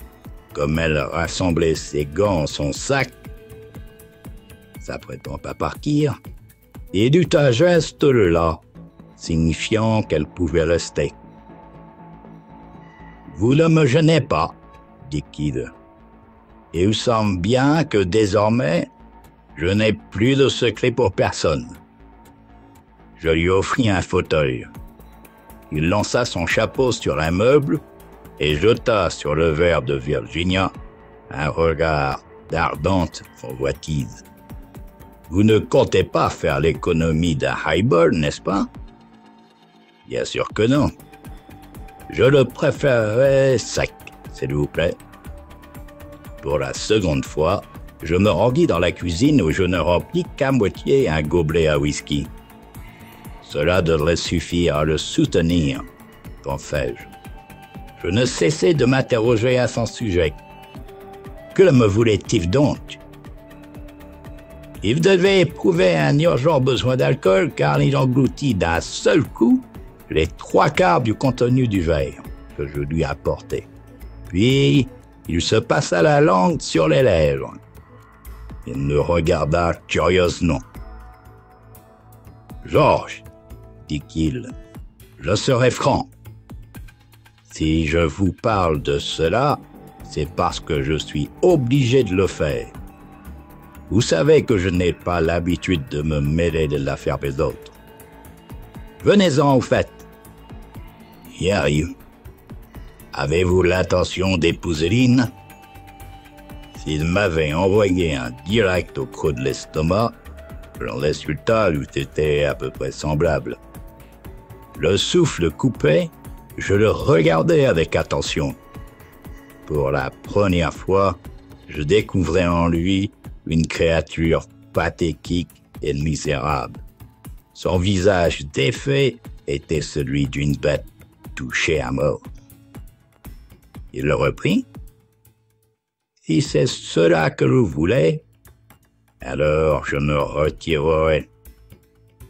comme elle rassemblait ses gants en son sac, s'apprêtant à partir, il eut un geste là, signifiant qu'elle pouvait rester. « Vous ne me gênez pas, » dit-il. « Il me semble bien que désormais, je n'ai plus de secret pour personne. » Je lui offris un fauteuil. Il lança son chapeau sur un meuble et jeta sur le verre de Virginia un regard d'ardente convoitise. « Vous ne comptez pas faire l'économie d'un highball, n'est-ce pas? » »« Bien sûr que non. Je le préférerais sec, s'il vous plaît. » Pour la seconde fois, je me rendis dans la cuisine où je ne remplis qu'à moitié un gobelet à whisky. Cela devrait suffire à le soutenir, pensai-je. Je ne cessais de m'interroger à son sujet. Que me voulait-il donc? Il devait éprouver un urgent besoin d'alcool car il engloutit d'un seul coup les 3/4 du contenu du verre que je lui apportais. Puis, il se passa la langue sur les lèvres. Il me regarda curieusement. « Georges, » dit-il, « je serai franc. Si je vous parle de cela, c'est parce que je suis obligé de le faire. Vous savez que je n'ai pas l'habitude de me mêler de l'affaire des autres. Venez-en au fait. Y arrive. Avez-vous l'intention d'épouser Lynn? S'il m'avait envoyé un direct au creux de l'estomac, le résultat eût été à peu près semblable. Le souffle coupé, je le regardais avec attention. Pour la première fois, je découvrais en lui une créature pathétique et misérable. Son visage défait était celui d'une bête touchée à mort. Il le reprit. « Si c'est cela que vous voulez, alors je me retirerai.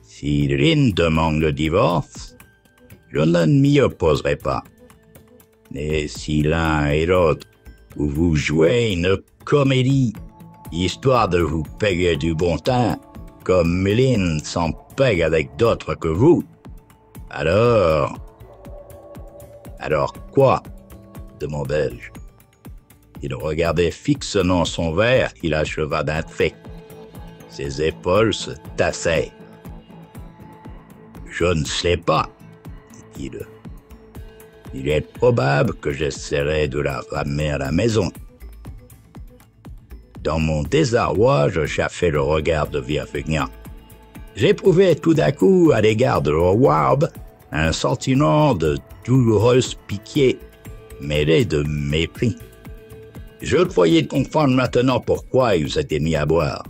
Si Lynn demande le divorce, je ne m'y opposerai pas. Mais si l'un et l'autre, vous jouez une comédie, histoire de vous payer du bon teint, comme Lynn s'en paye avec d'autres que vous, alors... » « Alors quoi ?» demandai-je. Il regardait fixement son verre qu'il acheva d'un trait. Ses épaules se tassèrent. « Je ne sais pas, » dit-il. « Il est probable que j'essaierai de la ramener à la maison. » Dans mon désarroi, je chaffai le regard de Virginia. J'éprouvais tout d'un coup, à l'égard de Howard, un sentiment de douloureuse pitié, mêlé de mépris. Je croyais comprendre maintenant pourquoi il s'était mis à boire,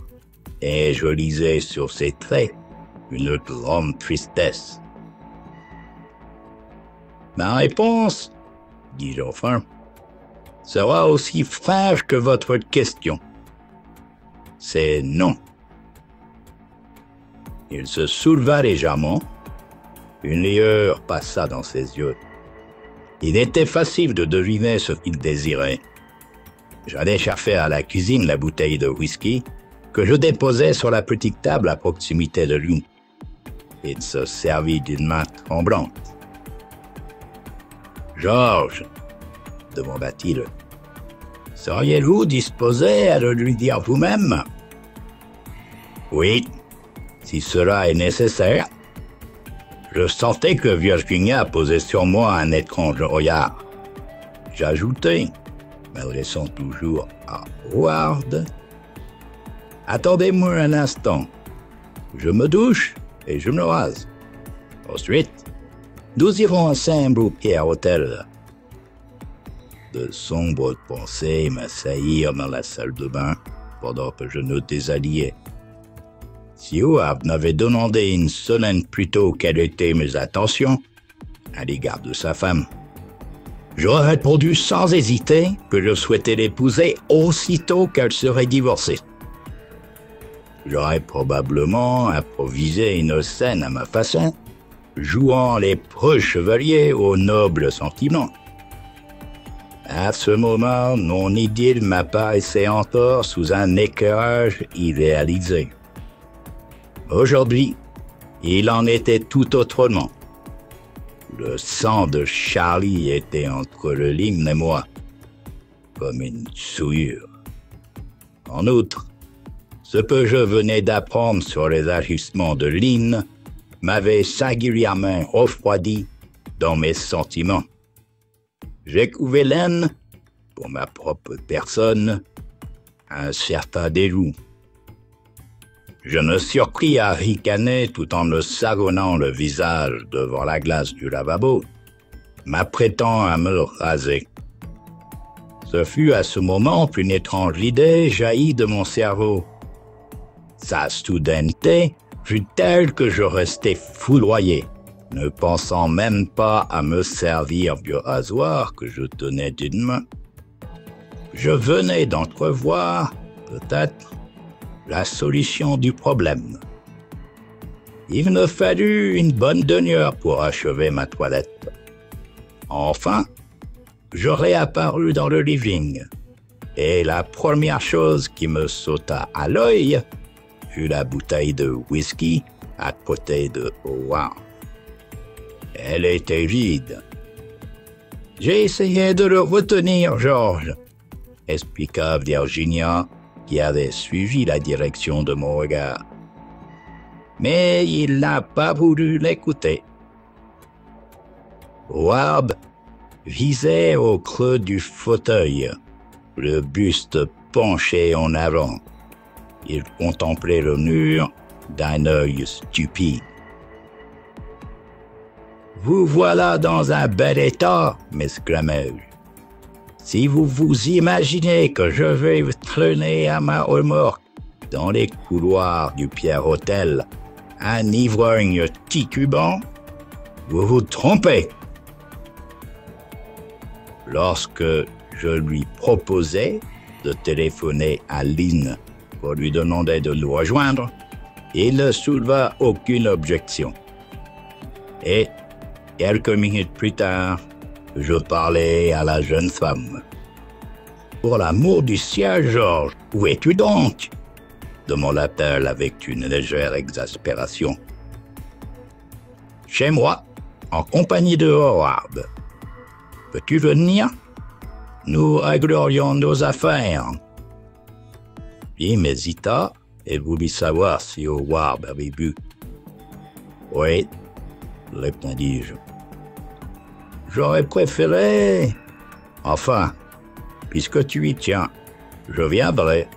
et je lisais sur ses traits une grande tristesse. Ma réponse, dis-je enfin, sera aussi franche que votre question. C'est non. Il se souleva légèrement. Une lueur passa dans ses yeux. Il était facile de deviner ce qu'il désirait. J'allais chercher à la cuisine la bouteille de whisky que je déposais sur la petite table à proximité de lui. Il se servit d'une main tremblante. « Georges, » demanda-t-il, « seriez-vous disposé à le lui dire vous-même ? » Oui, si cela est nécessaire. Je sentais que Virginia posait sur moi un étrange regard. J'ajoutai, m'adressant toujours à Howard, « Attendez-moi un instant. Je me douche et je me rase. Ensuite, nous irons ensemble au Pierre-Hôtel. » De sombres pensées m'assaillirent dans la salle de bain pendant que je me déshabillais. Si Howard m'avait demandé une semaine plus tôt quelles étaient mes intentions à l'égard de sa femme, j'aurais répondu sans hésiter que je souhaitais l'épouser aussitôt qu'elle serait divorcée. J'aurais probablement improvisé une scène à ma façon, jouant les preux chevaliers aux nobles sentiments. À ce moment, mon idylle m'apparaissait encore sous un éclairage idéalisé. Aujourd'hui, il en était tout autrement. Le sang de Charlie était entre le Lynn et moi, comme une souillure. En outre, ce que je venais d'apprendre sur les agissements de Lynn m'avait singulièrement refroidi dans mes sentiments. J'éprouvais l'aine, pour ma propre personne, un certain dégoût. Je me surpris à ricaner tout en me savonnant le visage devant la glace du lavabo, m'apprêtant à me raser. Ce fut à ce moment qu'une étrange idée jaillit de mon cerveau. Sa soudaineté fut telle que je restai foudroyé, ne pensant même pas à me servir du rasoir que je tenais d'une main. Je venais d'entrevoir, peut-être, la solution du problème. Il me fallut une bonne demi-heure pour achever ma toilette. Enfin, je réapparus dans le living, et la première chose qui me sauta à l'œil fut la bouteille de whisky à côté de Howard. Elle était vide. « J'ai essayé de le retenir, George, » expliqua Virginia, qui avait suivi la direction de mon regard. Mais il n'a pas voulu l'écouter. Howard visait au creux du fauteuil, le buste penché en avant. Il contemplait le mur d'un œil stupide. « Vous voilà dans un bel état, m'exclamai-je. Si vous vous imaginez que je vais traîner à ma remorque dans les couloirs du Pierre-Hôtel un ivrogne titubant, vous vous trompez. » Lorsque je lui proposai de téléphoner à Lynn pour lui demander de nous rejoindre, il ne souleva aucune objection. Et quelques minutes plus tard, je parlais à la jeune femme. « Pour l'amour du ciel, Georges, où es-tu donc ?» demanda-t-elle avec une légère exaspération. « Chez moi, en compagnie de Howard. Peux-tu venir? Nous réglerions nos affaires. » Il hésita et voulut savoir si Howard avait bu. « Oui, » répondis-je. J'aurais préféré... Enfin, puisque tu y tiens, je viendrai.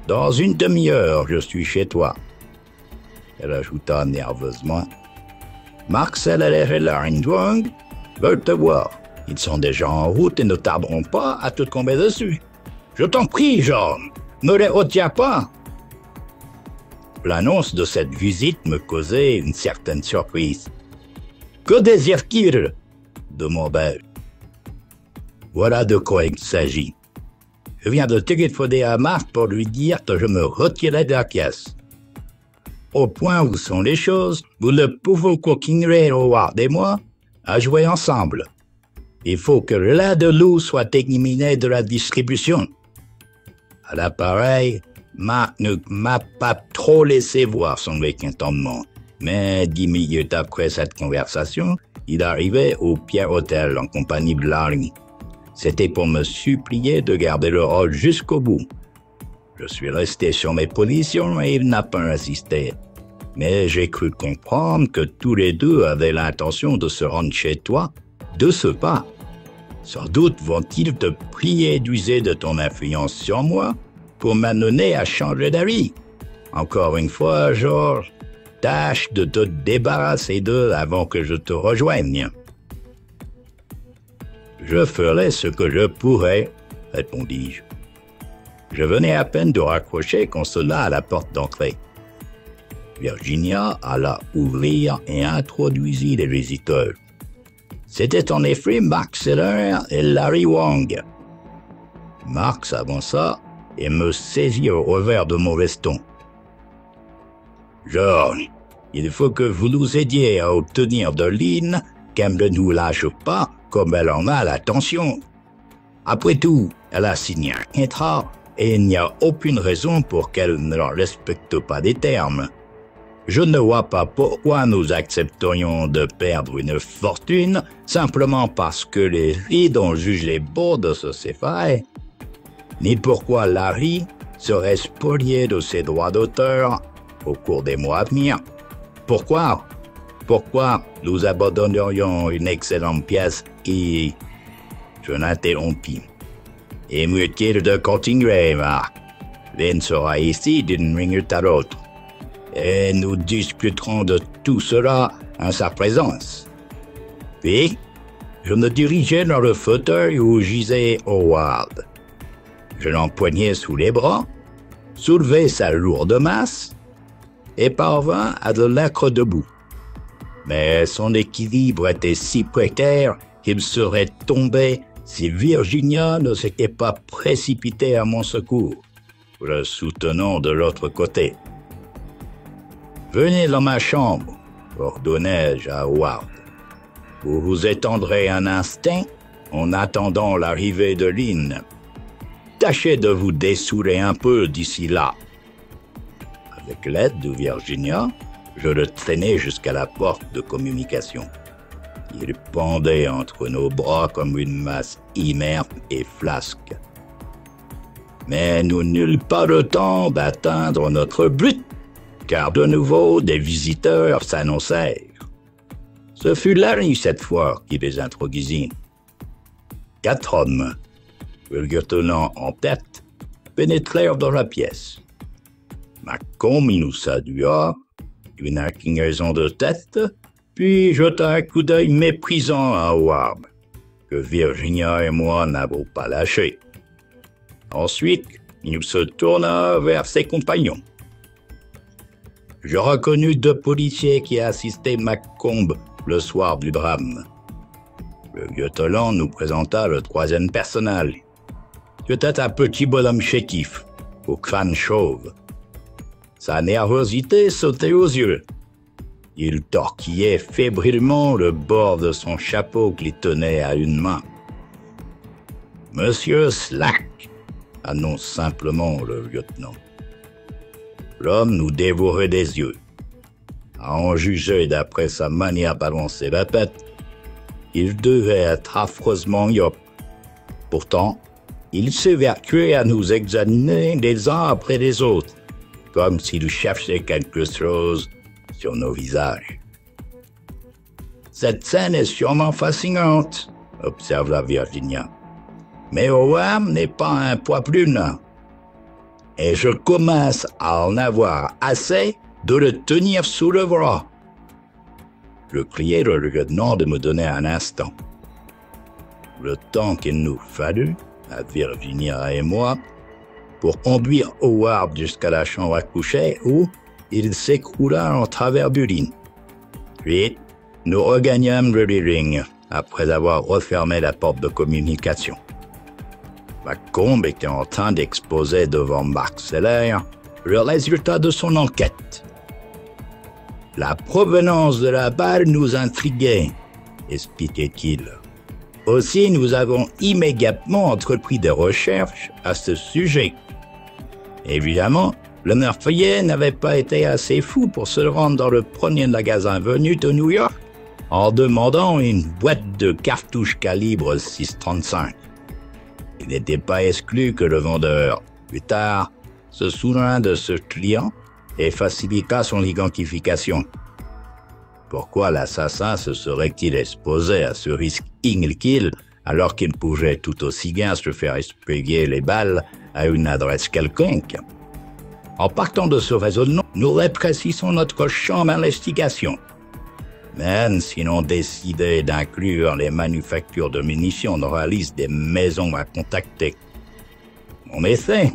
Dans une demi-heure, je suis chez toi. Elle ajouta nerveusement. Marcel et Laringwang veulent te voir. Ils sont déjà en route et ne tarderont pas à te tomber dessus. Je t'en prie, Georges, ne les retiens pas. L'annonce de cette visite me causait une certaine surprise. Que désire-t-il? Demandai-je. Voilà de quoi il s'agit. Je viens de téléphoner à Marc pour lui dire que je me retirais de la pièce. Au point où sont les choses, nous ne pouvons continuer, Howard et moi, à jouer ensemble. Il faut que l'un de nous soit éliminé de la distribution. À l'appareil, Marc ne m'a pas trop laissé voir son mécontentement, mais 10 minutes après cette conversation, il arrivait au Pierre-Hôtel en compagnie de Larry. C'était pour me supplier de garder le rôle jusqu'au bout. Je suis resté sur mes positions et il n'a pas insisté. Mais j'ai cru comprendre que tous les deux avaient l'intention de se rendre chez toi de ce pas. Sans doute vont-ils te prier d'user de ton influence sur moi pour m'amener à changer d'avis. Encore une fois, Georges, tâche de te débarrasser d'eux avant que je te rejoigne. Je ferai ce que je pourrai, répondis-je. Je venais à peine de raccrocher quand sonna à la porte d'entrée. Virginia alla ouvrir et introduisit les visiteurs. C'était en effet Mark Seller et Larry Wang. Mark s'avança et me saisit au revers de mon veston. « George, il faut que vous nous aidiez à obtenir de Lynn qu'elle ne nous lâche pas comme elle en a l'intention. Après tout, elle a signé un contrat et il n'y a aucune raison pour qu'elle ne respecte pas des termes. Je ne vois pas pourquoi nous accepterions de perdre une fortune simplement parce que les filles ont jugé beau de se séparer, ni pourquoi Larry serait spolié de ses droits d'auteur au cours des mois à venir. Pourquoi nous abandonnerions une excellente pièce qui... Je l'interrompis. Inutile de continuer, Marc. Lynn sera ici d'une minute à l'autre. Et nous discuterons de tout cela en sa présence. Puis, je me dirigeai dans le fauteuil où gisait Howard. Je l'empoignai sous les bras, soulevai sa lourde masse et parvins à le mettre debout. Mais son équilibre était si précaire qu'il serait tombé si Virginia ne s'était pas précipitée à mon secours, le soutenant de l'autre côté. « Venez dans ma chambre, » ordonnai-je à Howard. « Vous vous étendrez un instant en attendant l'arrivée de Lynn. Tâchez de vous dessouler un peu d'ici là. » Avec l'aide de Virginia, je le traînai jusqu'à la porte de communication. Il pendait entre nos bras comme une masse inerte et flasque. Mais nous n'eûmes pas le temps d'atteindre notre but, car de nouveau des visiteurs s'annoncèrent. Ce fut Larry cette fois qui les introduisit. 4 hommes, le lieutenant en tête, pénétrèrent dans la pièce. Macomb nous salua, une inclinaison de tête, puis jeta un coup d'œil méprisant à Howard, que Virginia et moi n'avons pas lâché. Ensuite, il se tourna vers ses compagnons. Je reconnus 2 policiers qui assistaient Macomb le soir du drame. Le lieutenant nous présenta le 3e personnel. C'était un petit bonhomme chétif, au crâne chauve. Sa nervosité sautait aux yeux. Il tortillait fébrilement le bord de son chapeau qu'il tenait à une main. « Monsieur Slack », annonce simplement le lieutenant. L'homme nous dévorait des yeux. À en juger d'après sa manière d'avancer la tête, il devait être affreusement myope. Pourtant, il s'évertuait à nous examiner les uns après les autres, comme s'il cherchait quelque chose sur nos visages. « Cette scène est sûrement fascinante, » observa Virginia. « Mais Howard n'est pas un poids plume. Et je commence à en avoir assez de le tenir sous le bras. » Je criai au lieutenant de me donner un instant. Le temps qu'il nous fallut, à Virginia et moi, pour conduire Howard jusqu'à la chambre à coucher où il s'écroula en travers du lit. Puis, nous regagnâmes le living après avoir refermé la porte de communication. Macomb était en train d'exposer devant Mark Seller le résultat de son enquête. La provenance de la balle nous intriguait, expliquait-il. Aussi, nous avons immédiatement entrepris des recherches à ce sujet. Évidemment, le meurtrier n'avait pas été assez fou pour se rendre dans le premier magasin venu de New York en demandant une boîte de cartouches calibre 6,35. Il n'était pas exclu que le vendeur, plus tard, se souvint de ce client et facilita son identification. Pourquoi l'assassin se serait-il exposé à ce risque inutile alors qu'il pouvait tout aussi bien se faire expédier les balles à une adresse quelconque? En partant de ce raisonnement, nous rétrécissons notre champ d'investigation. Même si l'on décidait d'inclure les manufactures de munitions dans la liste des maisons à contacter. En effet,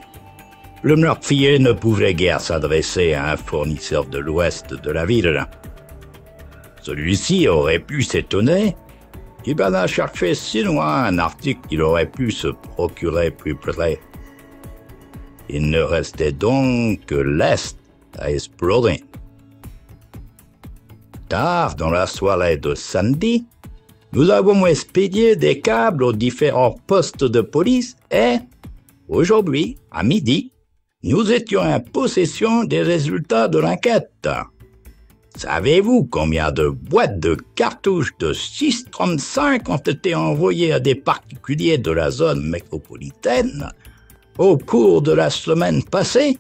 le meurtrier ne pouvait guère s'adresser à un fournisseur de l'ouest de la ville. Celui-ci aurait pu s'étonner qu'il alla chercher si loin un article qu'il aurait pu se procurer plus près. Il ne restait donc que l'Est à explorer. Tard dans la soirée de samedi, nous avons expédié des câbles aux différents postes de police et, aujourd'hui, à midi, nous étions en possession des résultats de l'enquête. Savez-vous combien de boîtes de cartouches de 6,35 ont été envoyées à des particuliers de la zone métropolitaine au cours de la semaine passée?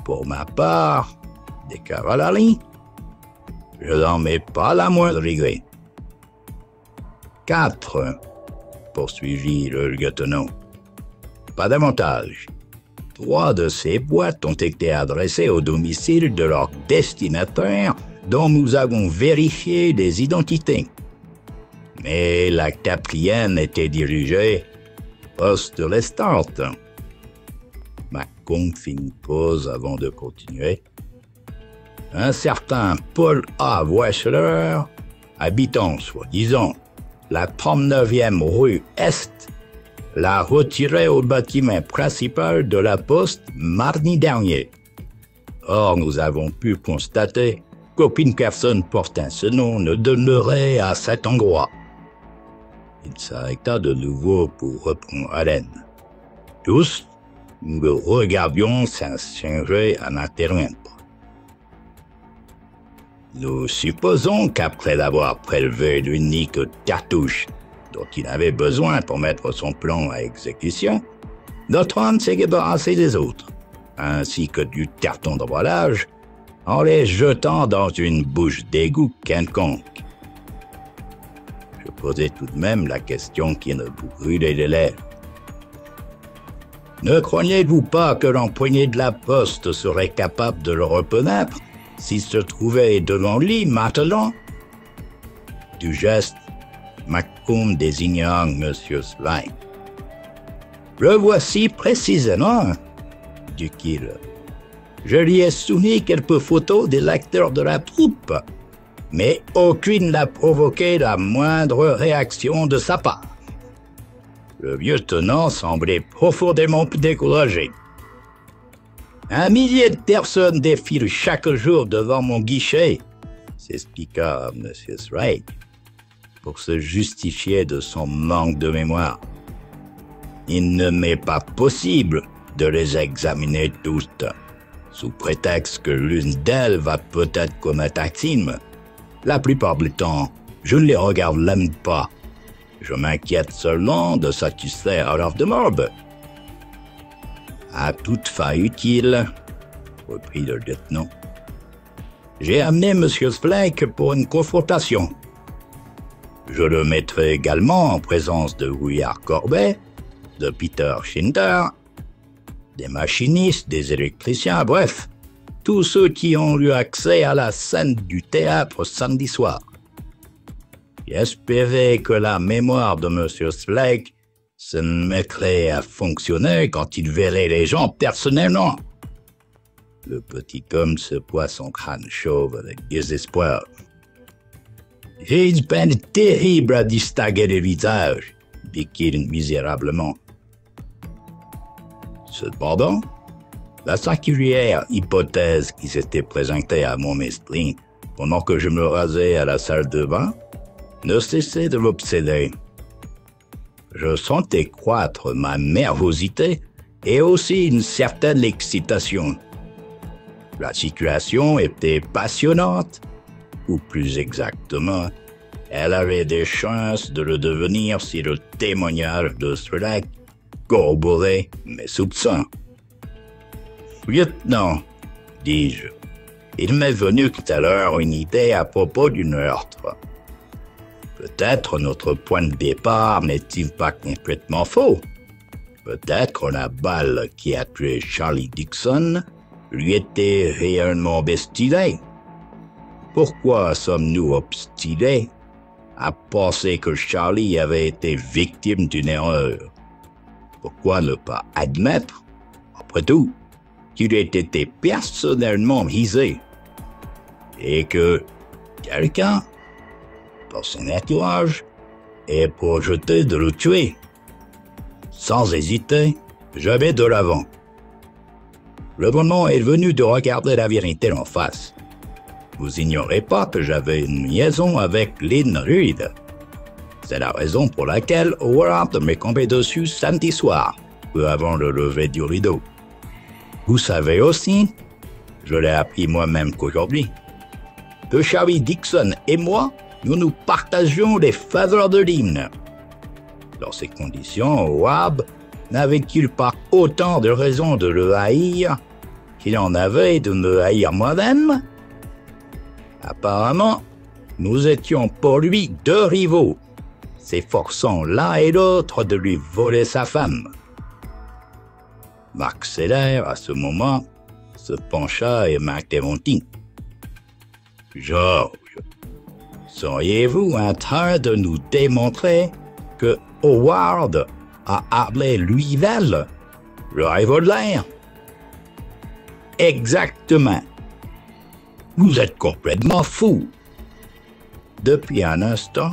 Pour ma part, des cavaleries, je n'en mets pas la moindre idée. 4, poursuivit le lieutenant. Pas davantage. 3 de ces boîtes ont été adressées au domicile de leur destinataire dont nous avons vérifié les identités. Mais la 4e était dirigée poste de l'Estante. Macomb fit une pause avant de continuer. Un certain Paul A. Weschler, habitant, soi-disant, la 39e rue Est, l'a retiré au bâtiment principal de la poste mardi dernier. Or, nous avons pu constater qu'aucune personne portant ce nom ne demeurait à cet endroit. Il s'arrêta de nouveau pour reprendre haleine. Tous, nous regardions sans changer à interrompre. Nous supposons qu'après l'avoir prélevé l'unique cartouche dont il avait besoin pour mettre son plan à exécution, notre homme s'est débarrassé des autres, ainsi que du carton de voilage, en les jetant dans une bouche d'égout quelconque. Je posais tout de même la question qui ne vous brûlait les lèvres. Ne croyez-vous pas que l'employé de la poste serait capable de le reconnaître s'il se trouvait devant lui maintenant? Du geste, Macomb désigna M. Sly. « Le voici précisément, dit-il. Je lui ai soumis quelques photos des acteurs de la troupe, mais aucune n'a provoqué la moindre réaction de sa part. » Le lieutenant semblait profondément découragé. « Un millier de personnes défilent chaque jour devant mon guichet, » s'expliqua M. Sly, pour se justifier de son manque de mémoire. « Il ne m'est pas possible de les examiner toutes, sous prétexte que l'une d'elles va peut-être commettre un crime. La plupart du temps, je ne les regarde même pas. Je m'inquiète seulement de satisfaire à leur demande. » « À toute fin utile, reprit le lieutenant, j'ai amené M. Flake pour une confrontation. Je le mettrai également en présence de William Corbet, de Peter Schinder, des machinistes, des électriciens, bref, tous ceux qui ont eu accès à la scène du théâtre samedi soir. J'espérais que la mémoire de M. Flake se mettrait à fonctionner quand il verrait les gens personnellement. Le petit homme secoua son crâne chauve avec désespoir. J'ai une peine terrible à distinguer les visages, dit-il misérablement. Cependant, la singulière hypothèse qui s'était présentée à mon esprit pendant que je me rasais à la salle de bain ne cessait de m'obséder. Je sentais croître ma nervosité et aussi une certaine excitation. La situation était passionnante, ou plus exactement, elle avait des chances de le devenir si le témoignage de Strelak corroborait mes soupçons. Lieutenant, dis-je, il m'est venu tout à l'heure une idée à propos du meurtre. Peut-être notre point de départ n'est-il pas complètement faux. Peut-être la balle qui a tué Charlie Dixon lui était réellement destinée. Pourquoi sommes-nous obstinés à penser que Charlie avait été victime d'une erreur? Pourquoi ne pas admettre, après tout, qu'il ait été personnellement visé et que quelqu'un, dans son entourage, ait projeté de le tuer? Sans hésiter, je vais de l'avant. Le moment est venu de regarder la vérité en face. Vous ignorez pas que j'avais une liaison avec Lynn Reed. C'est la raison pour laquelle Howard m'est tombé dessus samedi soir, peu avant le lever du rideau. Vous savez aussi, je l'ai appris moi-même qu'aujourd'hui, que Charlie Dixon et moi, nous partagions les faveurs de Lynn. Dans ces conditions, Howard n'avait-il pas autant de raisons de le haïr qu'il en avait de me haïr moi-même? Apparemment, nous étions pour lui deux rivaux, s'efforçant l'un et l'autre de lui voler sa femme. Mark Seller, à ce moment, se pencha et m'interrompit. « George, seriez-vous en train de nous démontrer que Howard a appelé Louisville le revolver? » « Exactement. Vous êtes complètement fou. » Depuis un instant,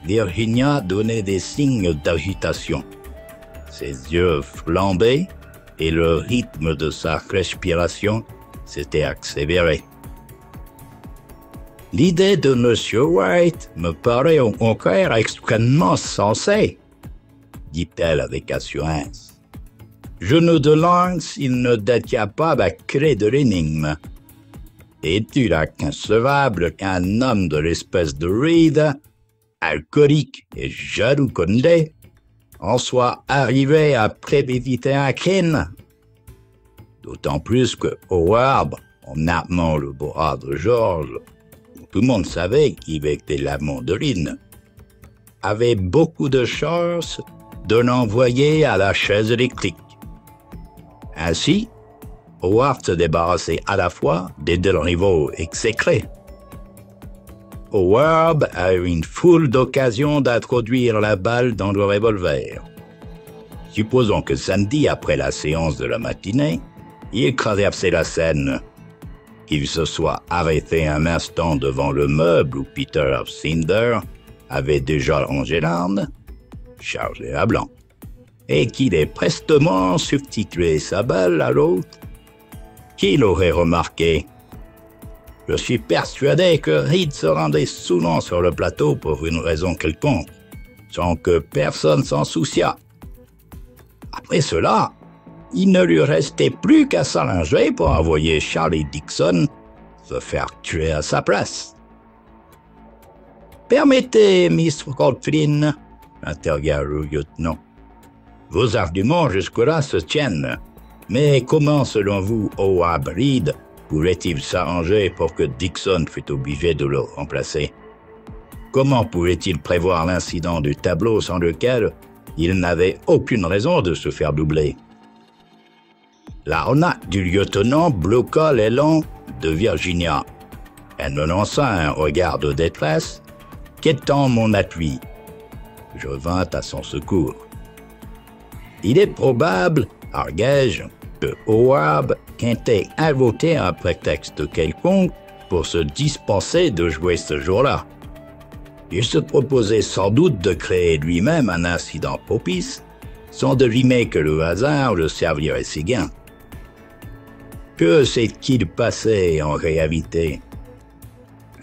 Virginia donnait des signes d'agitation. Ses yeux flambaient et le rythme de sa respiration s'était accéléré. L'idée de M. White me paraît au contraire extrêmement sensée, dit-elle avec assurance. Je nous demande s'il ne détient pas la clé de l'énigme. Est-il inconcevable qu'un homme de l'espèce de Reed, alcoolique et jaloux comme l'est, en soit arrivé à préméditer un crime? D'autant plus que Howard, en armant le bras de George, tout le monde savait qu'il était l'amant de Lynn, avait beaucoup de chances de l'envoyer à la chaise électrique. Ainsi, Howard se débarrassait à la fois des deux rivaux exécrés. Howard a eu une foule d'occasions d'introduire la balle dans le revolver. Supposons que samedi, après la séance de la matinée, il traversait la scène, qu'il se soit arrêté un instant devant le meuble où Peter Cinder avait déjà rangé l'arme, chargé à blanc, et qu'il ait prestement substitué sa balle à l'autre, qui l'aurait remarqué? Je suis persuadé que Reed se rendait souvent sur le plateau pour une raison quelconque, sans que personne s'en souciât. Après cela, il ne lui restait plus qu'à s'allonger pour envoyer Charlie Dixon se faire tuer à sa place. « Permettez, Miss Coldflynn, » interrogea le lieutenant. « Vos arguments jusque-là se tiennent, mais comment, selon vous, Howard Reed pourrait-il s'arranger pour que Dixon fût obligé de le remplacer? Comment pouvait-il prévoir l'incident du tableau sans lequel il n'avait aucune raison de se faire doubler? » L'arnaque du lieutenant bloqua l'élan de Virginia. Elle me lança un regard de détresse, quêtant mon appui. Je vins à son secours. Il est probable, arguai-je, que Howard tentait invoquer un prétexte quelconque pour se dispenser de jouer ce jour-là. Il se proposait sans doute de créer lui-même un incident propice, sans deviner que le hasard le servirait si bien. Que s'est-il passé en réalité?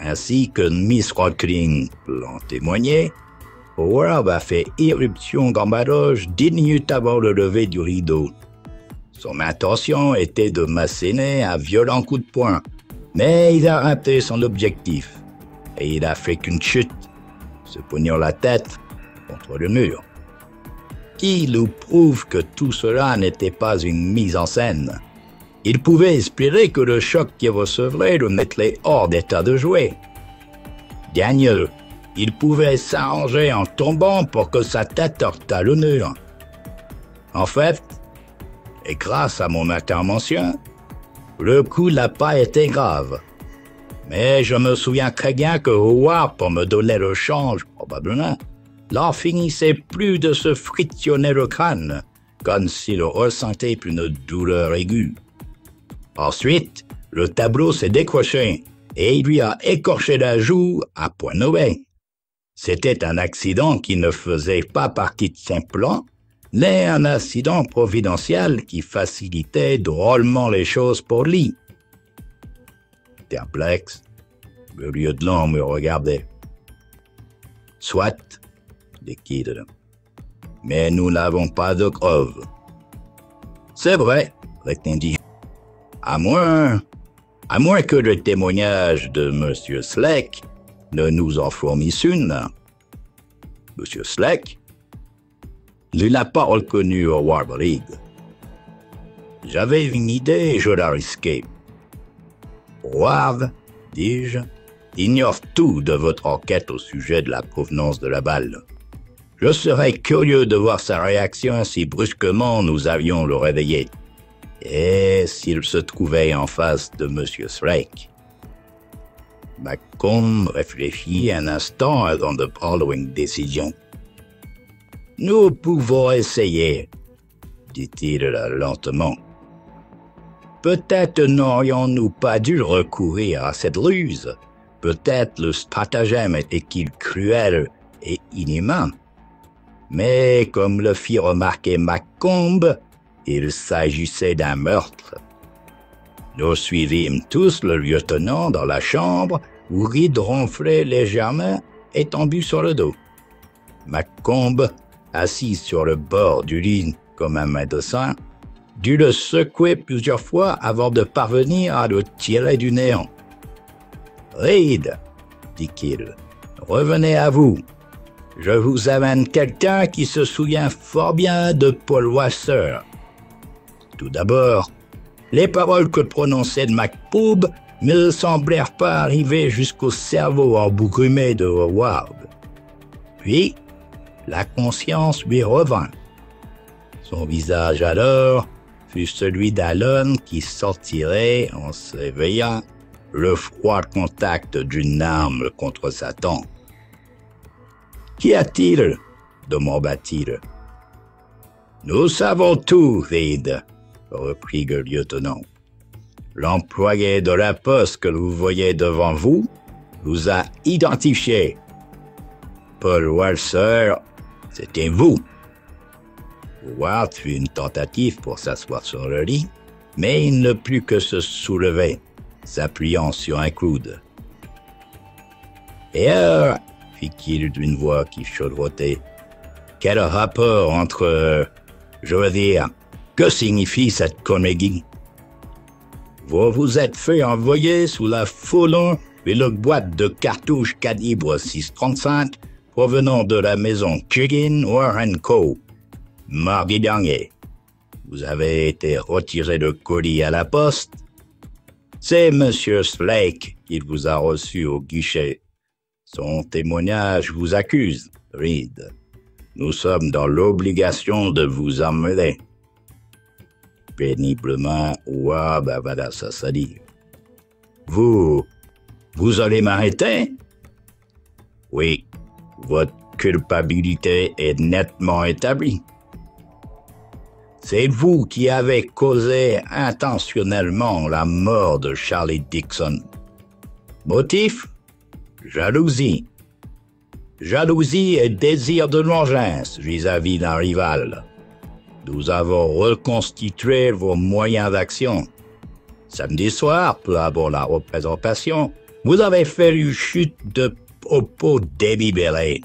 Ainsi que Miss Rodkin l'en témoignait, Howard a fait irruption dans ma loge 10 minutes avant le lever du rideau. Son intention était de m'asséner un violent coup de poing, mais il a raté son objectif, et il a fait qu'une chute, se poignant la tête contre le mur. Qui nous prouve que tout cela n'était pas une mise en scène? Il pouvait espérer que le choc qu'il recevrait le mettrait hors d'état de jouer. Daniel, il pouvait s'arranger en tombant pour que sa tête heurte le mur. En fait, et grâce à mon intervention, le coup n'a pas été grave. Mais je me souviens très bien que Howard, pour me donner le change, probablement, n'en finissait plus de se frictionner le crâne, comme s'il ressentait une douleur aiguë. Ensuite, le tableau s'est décroché et il lui a écorché la joue à point nommé. C'était un accident qui ne faisait pas partie de son plan, mais un accident providentiel qui facilitait drôlement les choses pour lui. Perplexe, le lieutenant me regardait. « Soit, dit-il, mais nous n'avons pas de preuves. »« C'est vrai, répondit. À moins que le témoignage de M. Slack ne nous en fournisse une. » M. Slack? Il n'a pas reconnu Howard Reed. J'avais une idée et je la risquais. Howard, dis-je, ignore tout de votre enquête au sujet de la provenance de la balle. Je serais curieux de voir sa réaction si brusquement nous avions le réveillé. Et s'il se trouvait en face de M. Slack. Macomb réfléchit un instant avant de prendre une décision. « Nous pouvons essayer, dit-il lentement. Peut-être n'aurions-nous pas dû recourir à cette ruse. Peut-être le stratagème était-il cruel et inhumain. Mais comme le fit remarquer Macomb, il s'agissait d'un meurtre. Nous suivîmes tous le lieutenant dans la chambre où Reed ronflait légèrement, étendu sur le dos. Macomb, assis sur le bord du lit comme un médecin, dut le secouer plusieurs fois avant de parvenir à le tirer du néant. « Reed, dit-il, revenez à vous. Je vous amène quelqu'un qui se souvient fort bien de Paul Wasser. » Tout d'abord, les paroles que prononçait Macomb ne semblèrent pas arriver jusqu'au cerveau embourrumé de Howard. Puis, la conscience lui revint. Son visage alors fut celui d'Allen qui sortirait, en s'éveillant, le froid contact d'une arme contre sa tempe. « Qu'y a-t-il » demanda-t-il. « Nous savons tout, Reed, » reprit le lieutenant. « L'employé de la poste que vous voyez devant vous a identifié. Paul Walser, c'était vous. » Howard fit une tentative pour s'asseoir sur le lit, mais il ne put que se soulever, s'appuyant sur un coude. « Et alors, fit-il d'une voix qui chaudrotait, quel rapport entre, je veux dire, que signifie cette comédie? Vous vous êtes fait envoyer sous la foulon une boîte de cartouches calibre 6,35 provenant de la maison Chicken Warren Co. Mardi dernier. Vous avez été retiré le colis à la poste. C'est M. Slack qui vous a reçu au guichet. Son témoignage vous accuse, Reed. Nous sommes dans l'obligation de vous emmener. » Péniblement, Howard avala sa salive. « Vous allez m'arrêter? » ?»« Oui, votre culpabilité est nettement établie. C'est vous qui avez causé intentionnellement la mort de Charlie Dixon. Motif? Jalousie. Jalousie et désir de vengeance vis-à-vis d'un rival. Nous avons reconstitué vos moyens d'action. Samedi soir, peu avant la représentation, vous avez fait une chute de propos délibérés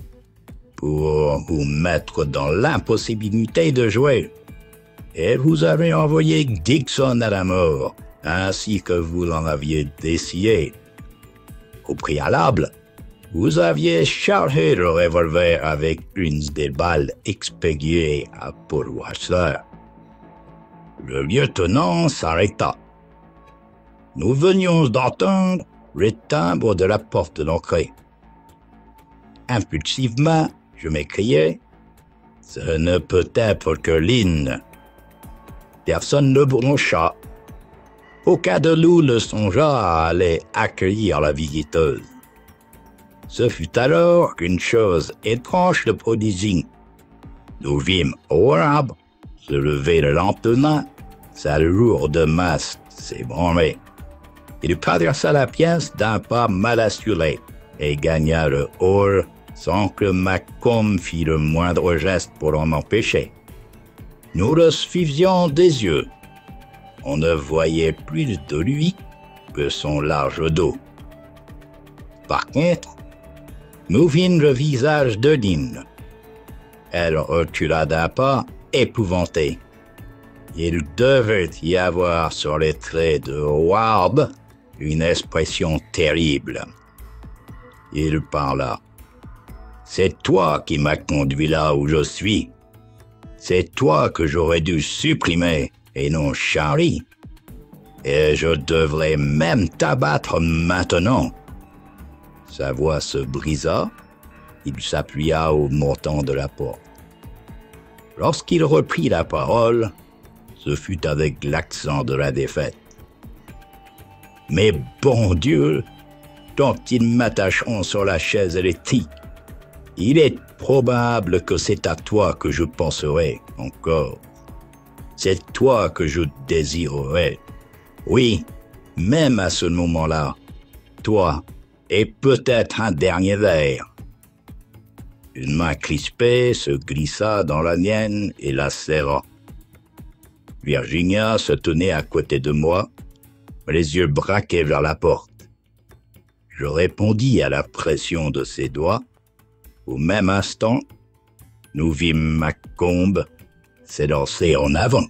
pour vous mettre dans l'impossibilité de jouer. Et vous avez envoyé Dixon à la mort, ainsi que vous l'en aviez décidé. Au préalable, vous aviez chargé le revolver avec une des balles expédiées à Paul Wasser. Le lieutenant s'arrêta, nous venions d'entendre le timbre de la porte d'entrée. Impulsivement, je m'écriai « Ce ne peut être que Lynn ». Personne ne broncha. Aucun de nous ne songea à aller accueillir la visiteuse. Ce fut alors qu'une chose étrange de prodigie. Nous vîmes Howard se lever lentement, sa lourde masse s'ébranler. Il traversa la pièce d'un pas mal assuré et gagna le hall sans que Macomb fît le moindre geste pour en empêcher. Nous le suivions des yeux. On ne voyait plus de lui que son large dos. Par contre, nous vîmes le visage de Lynn. Elle recula d'un pas, épouvantée. Il devait y avoir sur les traits de Howard une expression terrible. Il parla. « C'est toi qui m'as conduit là où je suis. C'est toi que j'aurais dû supprimer et non Charlie. Et je devrais même t'abattre maintenant. » Sa voix se brisa. Il s'appuya au montant de la porte. Lorsqu'il reprit la parole, ce fut avec l'accent de la défaite. « Mais bon Dieu, tant qu'ils m'attacheront sur la chaise électrique, il est probable que c'est à toi que je penserai encore. C'est toi que je désirerai. Oui, même à ce moment-là, toi et peut-être un dernier verre. » Une main crispée se glissa dans la mienne et la serra. Virginia se tenait à côté de moi, les yeux braqués vers la porte. Je répondis à la pression de ses doigts. Au même instant, nous vîmes Macomb s'élancer en avant.